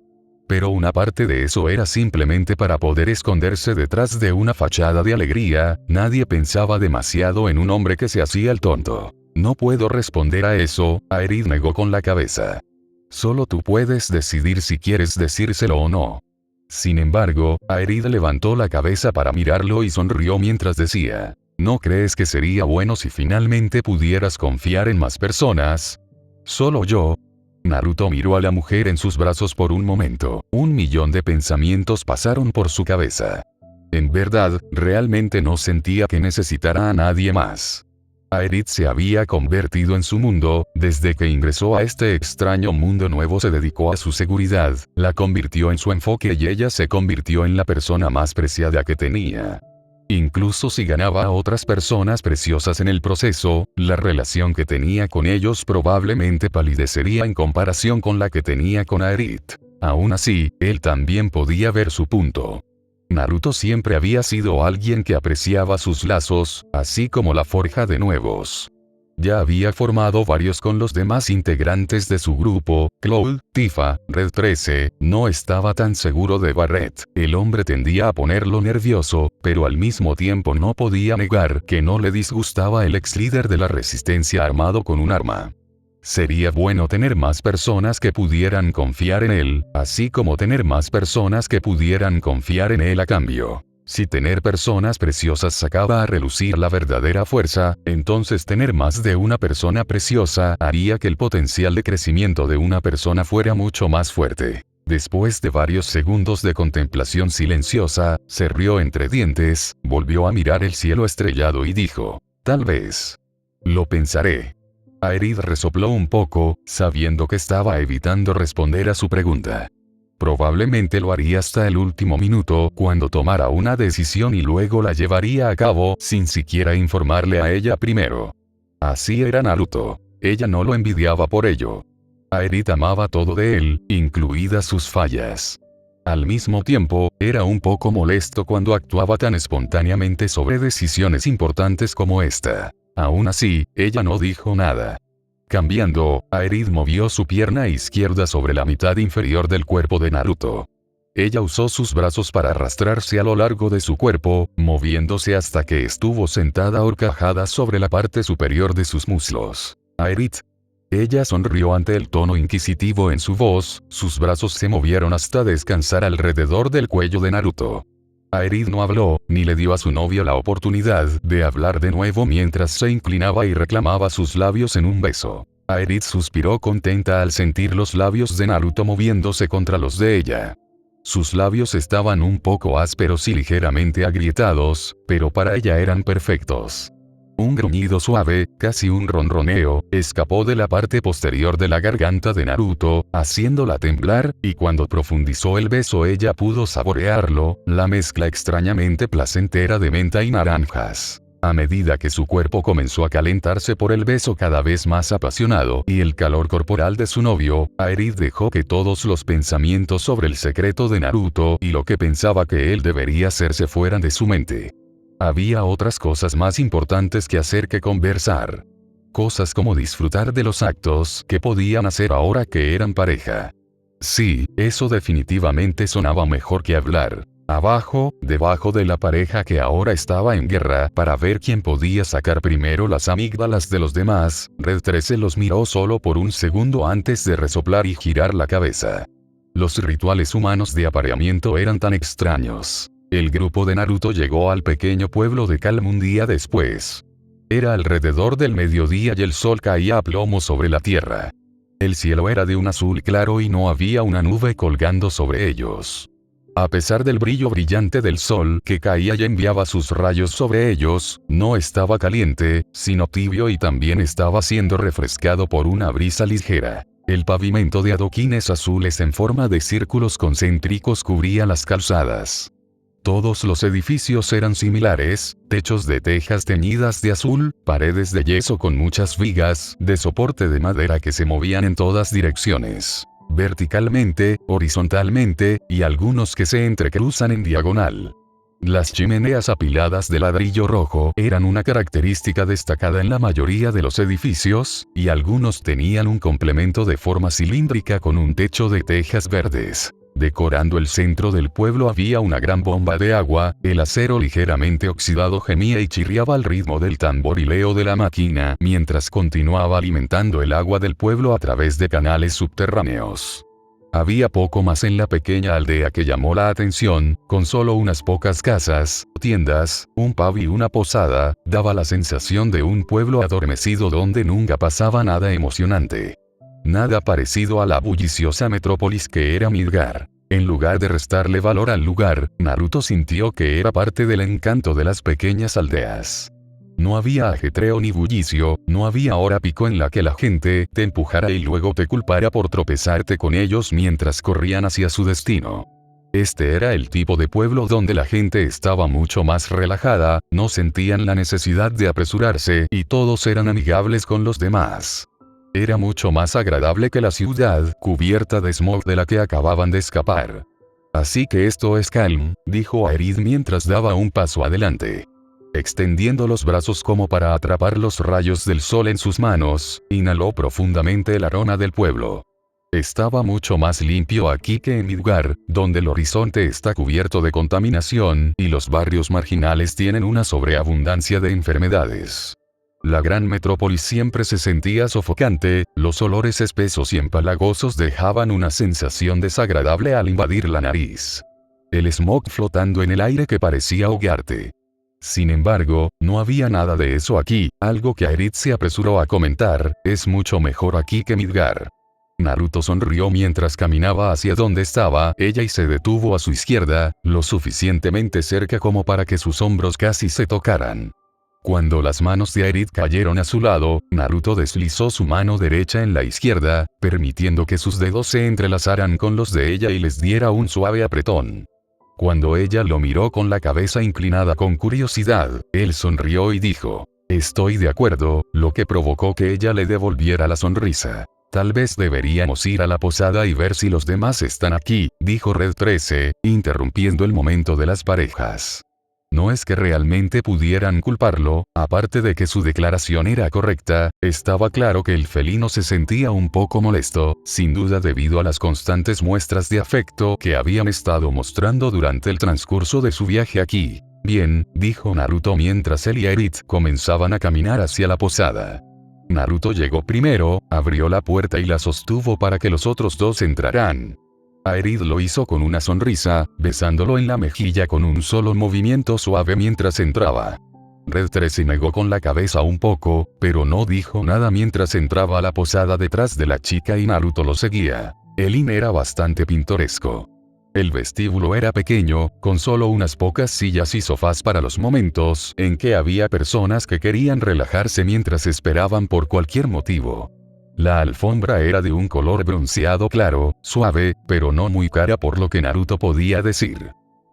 Pero una parte de eso era simplemente para poder esconderse detrás de una fachada de alegría. Nadie pensaba demasiado en un hombre que se hacía el tonto. No puedo responder a eso, Aerith negó con la cabeza. Solo tú puedes decidir si quieres decírselo o no. Sin embargo, Aerith levantó la cabeza para mirarlo y sonrió mientras decía, ¿no crees que sería bueno si finalmente pudieras confiar en más personas? ¿Solo yo? Naruto miró a la mujer en sus brazos por un momento. 1.000.000 de pensamientos pasaron por su cabeza. En verdad, realmente no sentía que necesitara a nadie más. Aerith se había convertido en su mundo. Desde que ingresó a este extraño mundo nuevo se dedicó a su seguridad, la convirtió en su enfoque y ella se convirtió en la persona más preciada que tenía. Incluso si ganaba a otras personas preciosas en el proceso, la relación que tenía con ellos probablemente palidecería en comparación con la que tenía con Aerith. Aún así, él también podía ver su punto. Naruto siempre había sido alguien que apreciaba sus lazos, así como la forja de nuevos. Ya había formado varios con los demás integrantes de su grupo, Cloud, Tifa, Red 13, no estaba tan seguro de Barret. El hombre tendía a ponerlo nervioso, pero al mismo tiempo no podía negar que no le disgustaba el ex líder de la resistencia armado con un arma. Sería bueno tener más personas que pudieran confiar en él, así como tener más personas que pudieran confiar en él a cambio. Si tener personas preciosas sacaba a relucir la verdadera fuerza, entonces tener más de una persona preciosa haría que el potencial de crecimiento de una persona fuera mucho más fuerte. Después de varios segundos de contemplación silenciosa, se rió entre dientes, volvió a mirar el cielo estrellado y dijo, tal vez. Lo pensaré. Aerith resopló un poco, sabiendo que estaba evitando responder a su pregunta. Probablemente lo haría hasta el último minuto, cuando tomara una decisión y luego la llevaría a cabo, sin siquiera informarle a ella primero. Así era Naruto. Ella no lo envidiaba por ello. Aerith amaba todo de él, incluidas sus fallas. Al mismo tiempo, era un poco molesto cuando actuaba tan espontáneamente sobre decisiones importantes como esta. Aún así, ella no dijo nada. Cambiando, Aerith movió su pierna izquierda sobre la mitad inferior del cuerpo de Naruto. Ella usó sus brazos para arrastrarse a lo largo de su cuerpo, moviéndose hasta que estuvo sentada ahorcajada sobre la parte superior de sus muslos. Aerith. Ella sonrió ante el tono inquisitivo en su voz, sus brazos se movieron hasta descansar alrededor del cuello de Naruto. Aerith no habló, ni le dio a su novio la oportunidad de hablar de nuevo mientras se inclinaba y reclamaba sus labios en un beso. Aerith suspiró contenta al sentir los labios de Naruto moviéndose contra los de ella. Sus labios estaban un poco ásperos y ligeramente agrietados, pero para ella eran perfectos. Un gruñido suave, casi un ronroneo, escapó de la parte posterior de la garganta de Naruto, haciéndola temblar, y cuando profundizó el beso ella pudo saborearlo, la mezcla extrañamente placentera de menta y naranjas. A medida que su cuerpo comenzó a calentarse por el beso cada vez más apasionado y el calor corporal de su novio, Aerith dejó que todos los pensamientos sobre el secreto de Naruto y lo que pensaba que él debería hacer se fueran de su mente. Había otras cosas más importantes que hacer que conversar. Cosas como disfrutar de los actos que podían hacer ahora que eran pareja. Sí, eso definitivamente sonaba mejor que hablar. Abajo, debajo de la pareja que ahora estaba en guerra para ver quién podía sacar primero las amígdalas de los demás, Red 13 los miró solo por un segundo antes de resoplar y girar la cabeza. Los rituales humanos de apareamiento eran tan extraños. El grupo de Naruto llegó al pequeño pueblo de Calm un día después. Era alrededor del mediodía y el sol caía a plomo sobre la tierra. El cielo era de un azul claro y no había una nube colgando sobre ellos. A pesar del brillo brillante del sol que caía y enviaba sus rayos sobre ellos, no estaba caliente, sino tibio y también estaba siendo refrescado por una brisa ligera. El pavimento de adoquines azules en forma de círculos concéntricos cubría las calzadas. Todos los edificios eran similares, techos de tejas teñidas de azul, paredes de yeso con muchas vigas de soporte de madera que se movían en todas direcciones. Verticalmente, horizontalmente, y algunos que se entrecruzan en diagonal. Las chimeneas apiladas de ladrillo rojo eran una característica destacada en la mayoría de los edificios, y algunos tenían un complemento de forma cilíndrica con un techo de tejas verdes. Decorando el centro del pueblo había una gran bomba de agua, el acero ligeramente oxidado gemía y chirriaba al ritmo del tamborileo de la máquina mientras continuaba alimentando el agua del pueblo a través de canales subterráneos. Había poco más en la pequeña aldea que llamó la atención, con solo unas pocas casas, tiendas, un pub y una posada, daba la sensación de un pueblo adormecido donde nunca pasaba nada emocionante. Nada parecido a la bulliciosa metrópolis que era Midgar. En lugar de restarle valor al lugar, Naruto sintió que era parte del encanto de las pequeñas aldeas. No había ajetreo ni bullicio, no había hora pico en la que la gente te empujara y luego te culpara por tropezarte con ellos mientras corrían hacia su destino. Este era el tipo de pueblo donde la gente estaba mucho más relajada, no sentían la necesidad de apresurarse y todos eran amigables con los demás. Era mucho más agradable que la ciudad cubierta de smog de la que acababan de escapar. Así que esto es Calm, dijo Aerith mientras daba un paso adelante. Extendiendo los brazos como para atrapar los rayos del sol en sus manos, inhaló profundamente el aroma del pueblo. Estaba mucho más limpio aquí que en Midgar, donde el horizonte está cubierto de contaminación y los barrios marginales tienen una sobreabundancia de enfermedades. La gran metrópolis siempre se sentía sofocante, los olores espesos y empalagosos dejaban una sensación desagradable al invadir la nariz. El smog flotando en el aire que parecía ahogarte. Sin embargo, no había nada de eso aquí, algo que Aerith se apresuró a comentar, es mucho mejor aquí que Midgar. Naruto sonrió mientras caminaba hacia donde estaba ella y se detuvo a su izquierda, lo suficientemente cerca como para que sus hombros casi se tocaran. Cuando las manos de Aerith cayeron a su lado, Naruto deslizó su mano derecha en la izquierda, permitiendo que sus dedos se entrelazaran con los de ella y les diera un suave apretón. Cuando ella lo miró con la cabeza inclinada con curiosidad, él sonrió y dijo, «Estoy de acuerdo», lo que provocó que ella le devolviera la sonrisa. «Tal vez deberíamos ir a la posada y ver si los demás están aquí», dijo Red 13, interrumpiendo el momento de las parejas. No es que realmente pudieran culparlo, aparte de que su declaración era correcta, estaba claro que el felino se sentía un poco molesto, sin duda debido a las constantes muestras de afecto que habían estado mostrando durante el transcurso de su viaje aquí. «Bien», dijo Naruto mientras él y Aerith comenzaban a caminar hacia la posada. Naruto llegó primero, abrió la puerta y la sostuvo para que los otros dos entraran. Aerith lo hizo con una sonrisa, besándolo en la mejilla con un solo movimiento suave mientras entraba. Red 13 negó con la cabeza un poco, pero no dijo nada mientras entraba a la posada detrás de la chica y Naruto lo seguía. El inn era bastante pintoresco. El vestíbulo era pequeño, con solo unas pocas sillas y sofás para los momentos en que había personas que querían relajarse mientras esperaban por cualquier motivo. La alfombra era de un color bronceado claro, suave, pero no muy cara por lo que Naruto podía decir.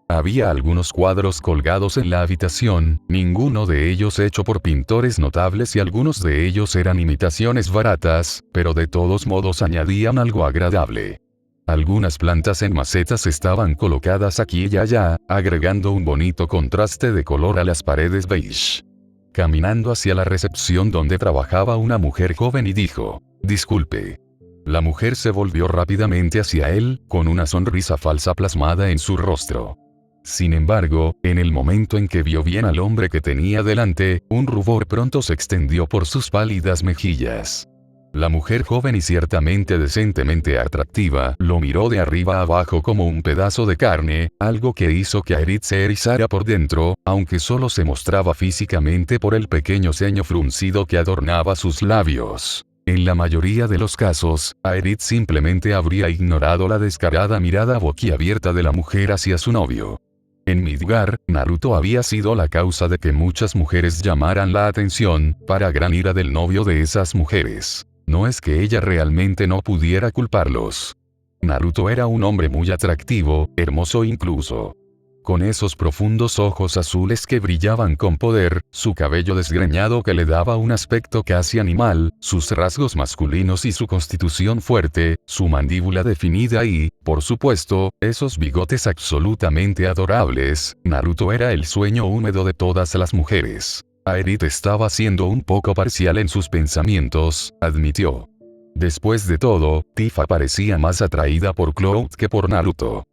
Había algunos cuadros colgados en la habitación, ninguno de ellos hecho por pintores notables y algunos de ellos eran imitaciones baratas, pero de todos modos añadían algo agradable. Algunas plantas en macetas estaban colocadas aquí y allá, agregando un bonito contraste de color a las paredes beige. Caminando hacia la recepción donde trabajaba una mujer joven y dijo, «Disculpe». La mujer se volvió rápidamente hacia él, con una sonrisa falsa plasmada en su rostro. Sin embargo, en el momento en que vio bien al hombre que tenía delante, un rubor pronto se extendió por sus pálidas mejillas. La mujer joven y ciertamente decentemente atractiva, lo miró de arriba a abajo como un pedazo de carne, algo que hizo que Aerith se erizara por dentro, aunque solo se mostraba físicamente por el pequeño ceño fruncido que adornaba sus labios. En la mayoría de los casos, Aerith simplemente habría ignorado la descarada mirada boquiabierta de la mujer hacia su novio. En Midgar, Naruto había sido la causa de que muchas mujeres llamaran la atención, para gran ira del novio de esas mujeres. No es que ella realmente no pudiera culparlos. Naruto era un hombre muy atractivo, hermoso incluso. Con esos profundos ojos azules que brillaban con poder, su cabello desgreñado que le daba un aspecto casi animal, sus rasgos masculinos y su constitución fuerte, su mandíbula definida y, por supuesto, esos bigotes absolutamente adorables, Naruto era el sueño húmedo de todas las mujeres. Aerith estaba siendo un poco parcial en sus pensamientos, admitió. Después de todo, Tifa parecía más atraída por Cloud que por Naruto.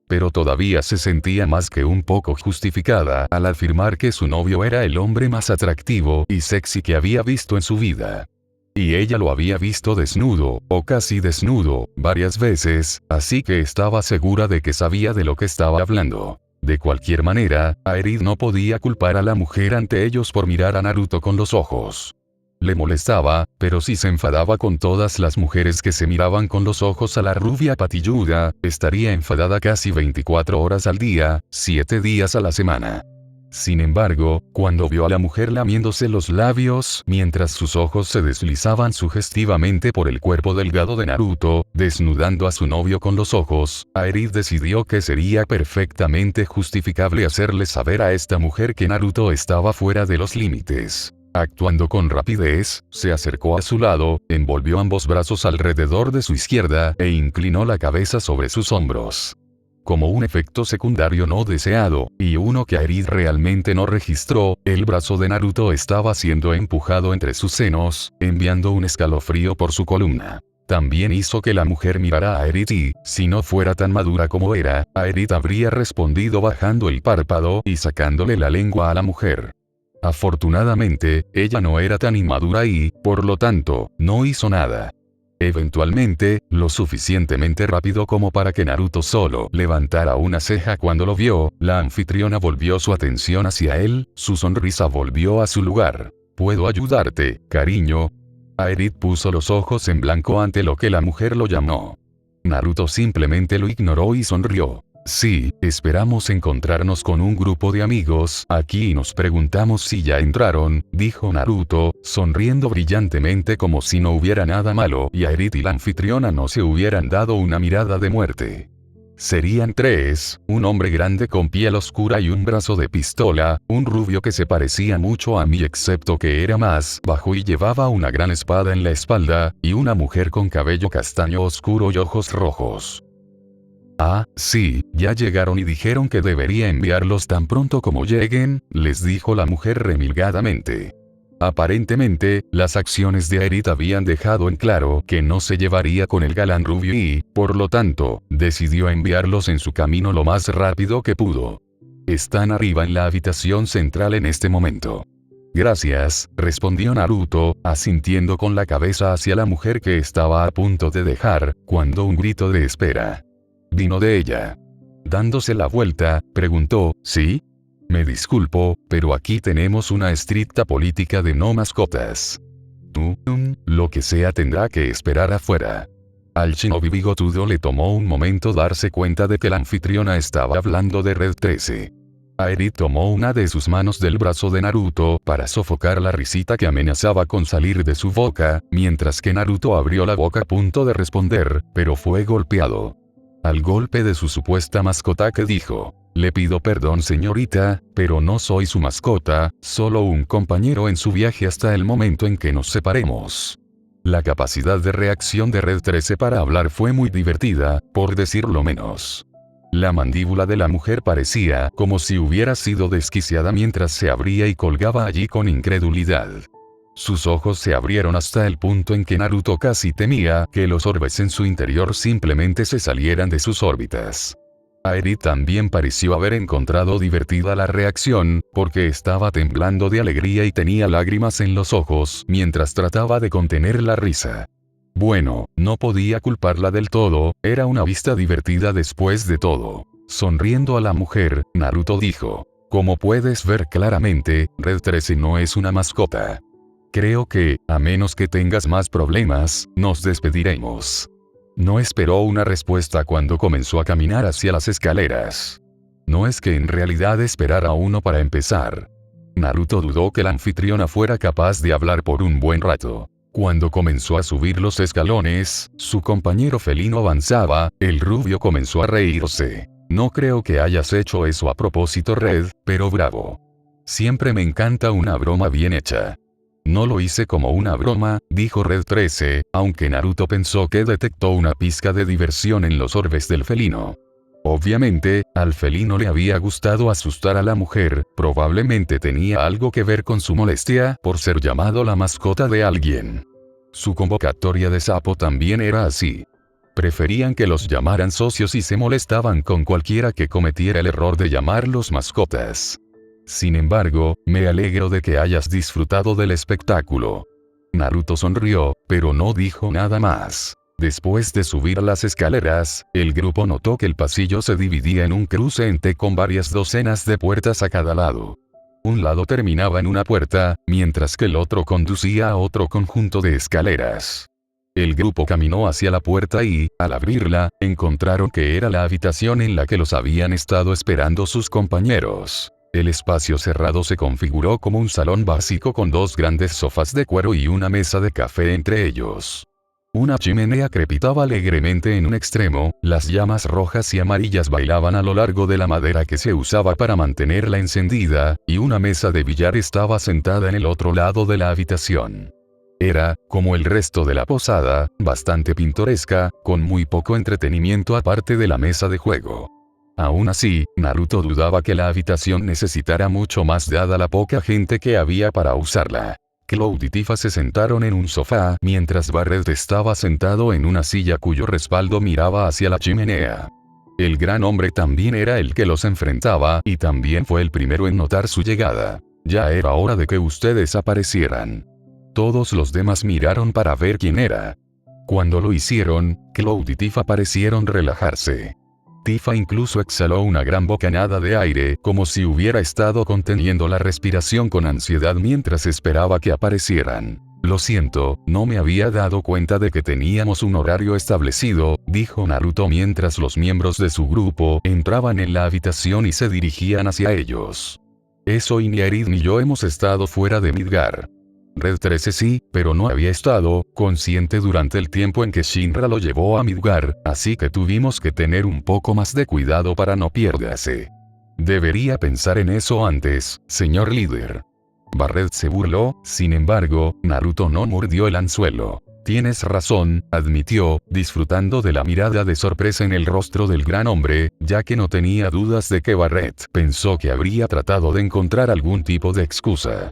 Pero todavía se sentía más que un poco justificada al afirmar que su novio era el hombre más atractivo y sexy que había visto en su vida. Y ella lo había visto desnudo, o casi desnudo, varias veces, así que estaba segura de que sabía de lo que estaba hablando. De cualquier manera, Aerith no podía culpar a la mujer ante ellos por mirar a Naruto con los ojos. Le molestaba, pero si se enfadaba con todas las mujeres que se miraban con los ojos a la rubia patilluda, estaría enfadada casi 24 horas al día, 7 días a la semana. Sin embargo, cuando vio a la mujer lamiéndose los labios mientras sus ojos se deslizaban sugestivamente por el cuerpo delgado de Naruto, desnudando a su novio con los ojos, Aerith decidió que sería perfectamente justificable hacerle saber a esta mujer que Naruto estaba fuera de los límites. Actuando con rapidez, se acercó a su lado, envolvió ambos brazos alrededor de su izquierda e inclinó la cabeza sobre sus hombros. Como un efecto secundario no deseado, y uno que Aerith realmente no registró, el brazo de Naruto estaba siendo empujado entre sus senos, enviando un escalofrío por su columna. También hizo que la mujer mirara a Aerith y, si no fuera tan madura como era, Aerith habría respondido bajando el párpado y sacándole la lengua a la mujer. Afortunadamente, ella no era tan inmadura y, por lo tanto, no hizo nada. Eventualmente, lo suficientemente rápido como para que Naruto solo levantara una ceja cuando lo vio, la anfitriona volvió su atención hacia él, su sonrisa volvió a su lugar. ¿Puedo ayudarte, cariño? Aerith puso los ojos en blanco ante lo que la mujer lo llamó. Naruto simplemente lo ignoró y sonrió. Sí, esperamos encontrarnos con un grupo de amigos aquí y nos preguntamos si ya entraron, dijo Naruto, sonriendo brillantemente como si no hubiera nada malo y Aerith y la anfitriona no se hubieran dado una mirada de muerte. Serían 3, un hombre grande con piel oscura y un brazo de pistola, un rubio que se parecía mucho a mí excepto que era más bajo y llevaba una gran espada en la espalda, y una mujer con cabello castaño oscuro y ojos rojos. Ah, sí, ya llegaron y dijeron que debería enviarlos tan pronto como lleguen, les dijo la mujer remilgadamente. Aparentemente, las acciones de Aerith habían dejado en claro que no se llevaría con el galán rubio y, por lo tanto, decidió enviarlos en su camino lo más rápido que pudo. Están arriba en la habitación central en este momento. Gracias, respondió Naruto, asintiendo con la cabeza hacia la mujer que estaba a punto de dejar, cuando un grito de espera vino de ella. Dándose la vuelta, preguntó, ¿sí? Me disculpo, pero aquí tenemos una estricta política de no mascotas. Lo que sea tendrá que esperar afuera. Al shinobi bigotudo le tomó un momento darse cuenta de que la anfitriona estaba hablando de Red 13. Aerith tomó una de sus manos del brazo de Naruto para sofocar la risita que amenazaba con salir de su boca, mientras que Naruto abrió la boca a punto de responder, pero fue golpeado. Al golpe de su supuesta mascota que dijo, le pido perdón señorita, pero no soy su mascota, solo un compañero en su viaje hasta el momento en que nos separemos. La capacidad de reacción de Red 13 para hablar fue muy divertida, por decirlo menos. La mandíbula de la mujer parecía como si hubiera sido desquiciada mientras se abría y colgaba allí con incredulidad. Sus ojos se abrieron hasta el punto en que Naruto casi temía que los orbes en su interior simplemente se salieran de sus órbitas. Aerith también pareció haber encontrado divertida la reacción, porque estaba temblando de alegría y tenía lágrimas en los ojos mientras trataba de contener la risa. Bueno, no podía culparla del todo, era una vista divertida después de todo. Sonriendo a la mujer, Naruto dijo: como puedes ver claramente, Red 13 no es una mascota. Creo que, a menos que tengas más problemas, nos despediremos. No esperó una respuesta cuando comenzó a caminar hacia las escaleras. No es que en realidad esperara uno para empezar. Naruto dudó que la anfitriona fuera capaz de hablar por un buen rato. Cuando comenzó a subir los escalones, su compañero felino avanzaba, el rubio comenzó a reírse. No creo que hayas hecho eso a propósito, Red, pero bravo. Siempre me encanta una broma bien hecha. No lo hice como una broma, dijo Red 13, aunque Naruto pensó que detectó una pizca de diversión en los orbes del felino. Obviamente, al felino le había gustado asustar a la mujer, probablemente tenía algo que ver con su molestia por ser llamado la mascota de alguien. Su convocatoria de sapo también era así. Preferían que los llamaran socios y se molestaban con cualquiera que cometiera el error de llamarlos mascotas. Sin embargo, me alegro de que hayas disfrutado del espectáculo. Naruto sonrió, pero no dijo nada más. Después de subir las escaleras, el grupo notó que el pasillo se dividía en un cruce en T con varias docenas de puertas a cada lado. Un lado terminaba en una puerta, mientras que el otro conducía a otro conjunto de escaleras. El grupo caminó hacia la puerta y, al abrirla, encontraron que era la habitación en la que los habían estado esperando sus compañeros. El espacio cerrado se configuró como un salón básico con dos grandes sofás de cuero y una mesa de café entre ellos. Una chimenea crepitaba alegremente en un extremo, las llamas rojas y amarillas bailaban a lo largo de la madera que se usaba para mantenerla encendida, y una mesa de billar estaba sentada en el otro lado de la habitación. Era, como el resto de la posada, bastante pintoresca, con muy poco entretenimiento aparte de la mesa de juego. Aún así, Naruto dudaba que la habitación necesitara mucho más dada la poca gente que había para usarla. Cloud y Tifa se sentaron en un sofá, mientras Barret estaba sentado en una silla cuyo respaldo miraba hacia la chimenea. El gran hombre también era el que los enfrentaba, y también fue el primero en notar su llegada. Ya era hora de que ustedes aparecieran. Todos los demás miraron para ver quién era. Cuando lo hicieron, Cloud y Tifa parecieron relajarse. Tifa incluso exhaló una gran bocanada de aire, como si hubiera estado conteniendo la respiración con ansiedad mientras esperaba que aparecieran. Lo siento, no me había dado cuenta de que teníamos un horario establecido, dijo Naruto mientras los miembros de su grupo entraban en la habitación y se dirigían hacia ellos. Eso y ni Aerith ni yo hemos estado fuera de Midgar. Red 13 sí, pero no había estado consciente durante el tiempo en que Shinra lo llevó a Midgar, así que tuvimos que tener un poco más de cuidado para no perderse. Debería pensar en eso antes, señor líder. Barret se burló, sin embargo, Naruto no mordió el anzuelo. Tienes razón, admitió, disfrutando de la mirada de sorpresa en el rostro del gran hombre, ya que no tenía dudas de que Barret pensó que habría tratado de encontrar algún tipo de excusa.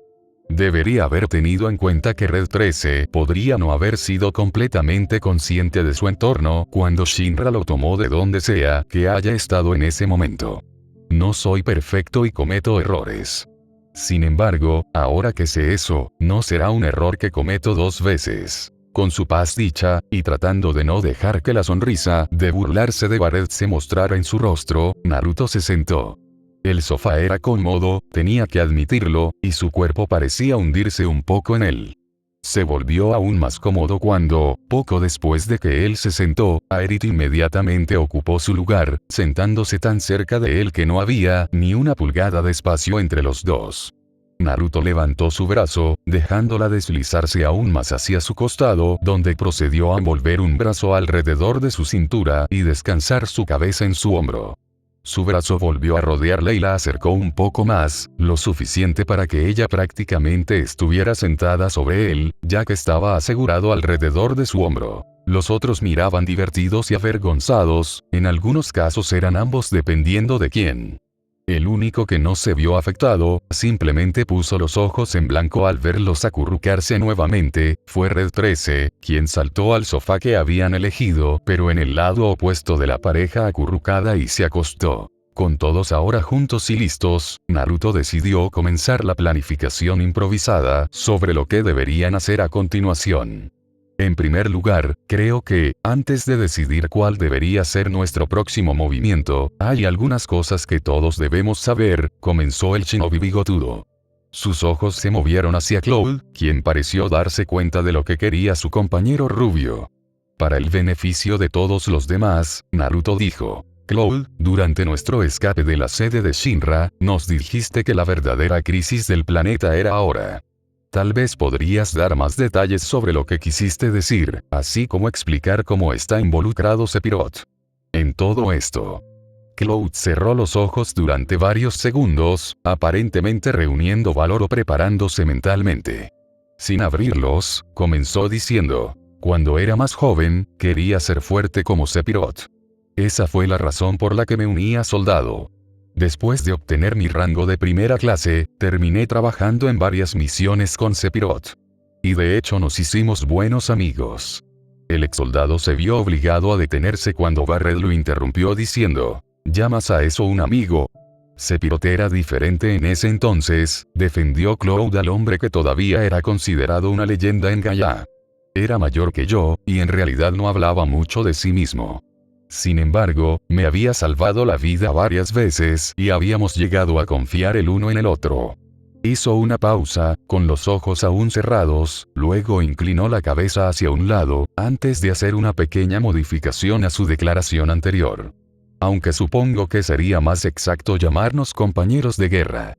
Debería haber tenido en cuenta que Red 13 podría no haber sido completamente consciente de su entorno cuando Shinra lo tomó de donde sea que haya estado en ese momento. No soy perfecto y cometo errores. Sin embargo, ahora que sé eso, no será un error que cometo dos veces. Con su paz dicha, y tratando de no dejar que la sonrisa de burlarse de Barret se mostrara en su rostro, Naruto se sentó. El sofá era cómodo, tenía que admitirlo, y su cuerpo parecía hundirse un poco en él. Se volvió aún más cómodo cuando, poco después de que él se sentó, Aerith inmediatamente ocupó su lugar, sentándose tan cerca de él que no había ni una pulgada de espacio entre los dos. Naruto levantó su brazo, dejándola deslizarse aún más hacia su costado, donde procedió a envolver un brazo alrededor de su cintura y descansar su cabeza en su hombro. Su brazo volvió a rodearla y la acercó un poco más, lo suficiente para que ella prácticamente estuviera sentada sobre él, ya que estaba asegurado alrededor de su hombro. Los otros miraban divertidos y avergonzados, en algunos casos eran ambos dependiendo de quién. El único que no se vio afectado, simplemente puso los ojos en blanco al verlos acurrucarse nuevamente, fue Red 13, quien saltó al sofá que habían elegido, pero en el lado opuesto de la pareja acurrucada y se acostó. Con todos ahora juntos y listos, Naruto decidió comenzar la planificación improvisada sobre lo que deberían hacer a continuación. En primer lugar, creo que, antes de decidir cuál debería ser nuestro próximo movimiento, hay algunas cosas que todos debemos saber, comenzó el shinobi bigotudo. Sus ojos se movieron hacia Cloud, quien pareció darse cuenta de lo que quería su compañero rubio. Para el beneficio de todos los demás, Naruto dijo: Cloud, durante nuestro escape de la sede de Shinra, nos dijiste que la verdadera crisis del planeta era ahora. Tal vez podrías dar más detalles sobre lo que quisiste decir, así como explicar cómo está involucrado Sephiroth en todo esto. Cloud cerró los ojos durante varios segundos, aparentemente reuniendo valor o preparándose mentalmente. Sin abrirlos, comenzó diciendo: cuando era más joven, quería ser fuerte como Sephiroth. Esa fue la razón por la que me uní a soldado. Después de obtener mi rango de primera clase, terminé trabajando en varias misiones con Sephiroth. Y de hecho nos hicimos buenos amigos. El exsoldado se vio obligado a detenerse cuando Barret lo interrumpió diciendo: ¿llamas a eso un amigo? Sephiroth era diferente en ese entonces, defendió Cloud al hombre que todavía era considerado una leyenda en Gaia. Era mayor que yo, y en realidad no hablaba mucho de sí mismo. Sin embargo, me había salvado la vida varias veces y habíamos llegado a confiar el uno en el otro. Hizo una pausa, con los ojos aún cerrados, luego inclinó la cabeza hacia un lado, antes de hacer una pequeña modificación a su declaración anterior. Aunque supongo que sería más exacto llamarnos compañeros de guerra.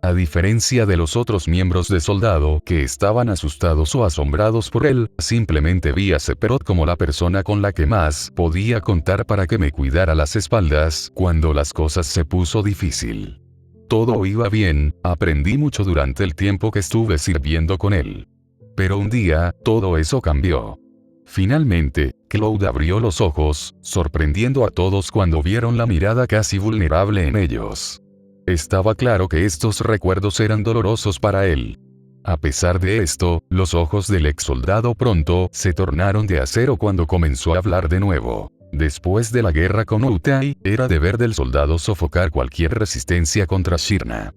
A diferencia de los otros miembros de Soldado que estaban asustados o asombrados por él, simplemente vi a Sephiroth como la persona con la que más podía contar para que me cuidara las espaldas cuando las cosas se puso difícil. Todo iba bien, aprendí mucho durante el tiempo que estuve sirviendo con él. Pero un día, todo eso cambió. Finalmente, Cloud abrió los ojos, sorprendiendo a todos cuando vieron la mirada casi vulnerable en ellos. Estaba claro que estos recuerdos eran dolorosos para él. A pesar de esto, los ojos del ex soldado pronto se tornaron de acero cuando comenzó a hablar de nuevo. Después de la guerra con Utai, era deber del soldado sofocar cualquier resistencia contra Shirna.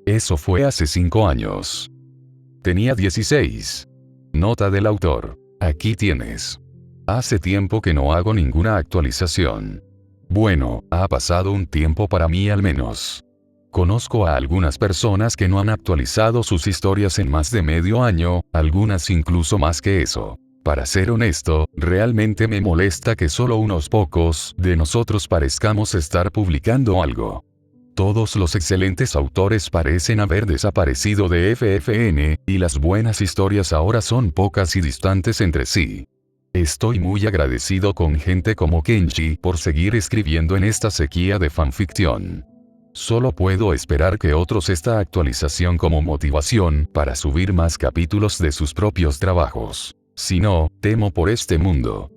Eso fue hace 5 años. Tenía 16. Nota del autor. Aquí tienes. Hace tiempo que no hago ninguna actualización. Bueno, ha pasado un tiempo para mí al menos. Conozco a algunas personas que no han actualizado sus historias en más de medio año, algunas incluso más que eso. Para ser honesto, realmente me molesta que solo unos pocos de nosotros parezcamos estar publicando algo. Todos los excelentes autores parecen haber desaparecido de FFN, y las buenas historias ahora son pocas y distantes entre sí. Estoy muy agradecido con gente como Kenji por seguir escribiendo en esta sequía de fanficción. Solo puedo esperar que otros esta actualización como motivación para subir más capítulos de sus propios trabajos. Si no, temo por este mundo.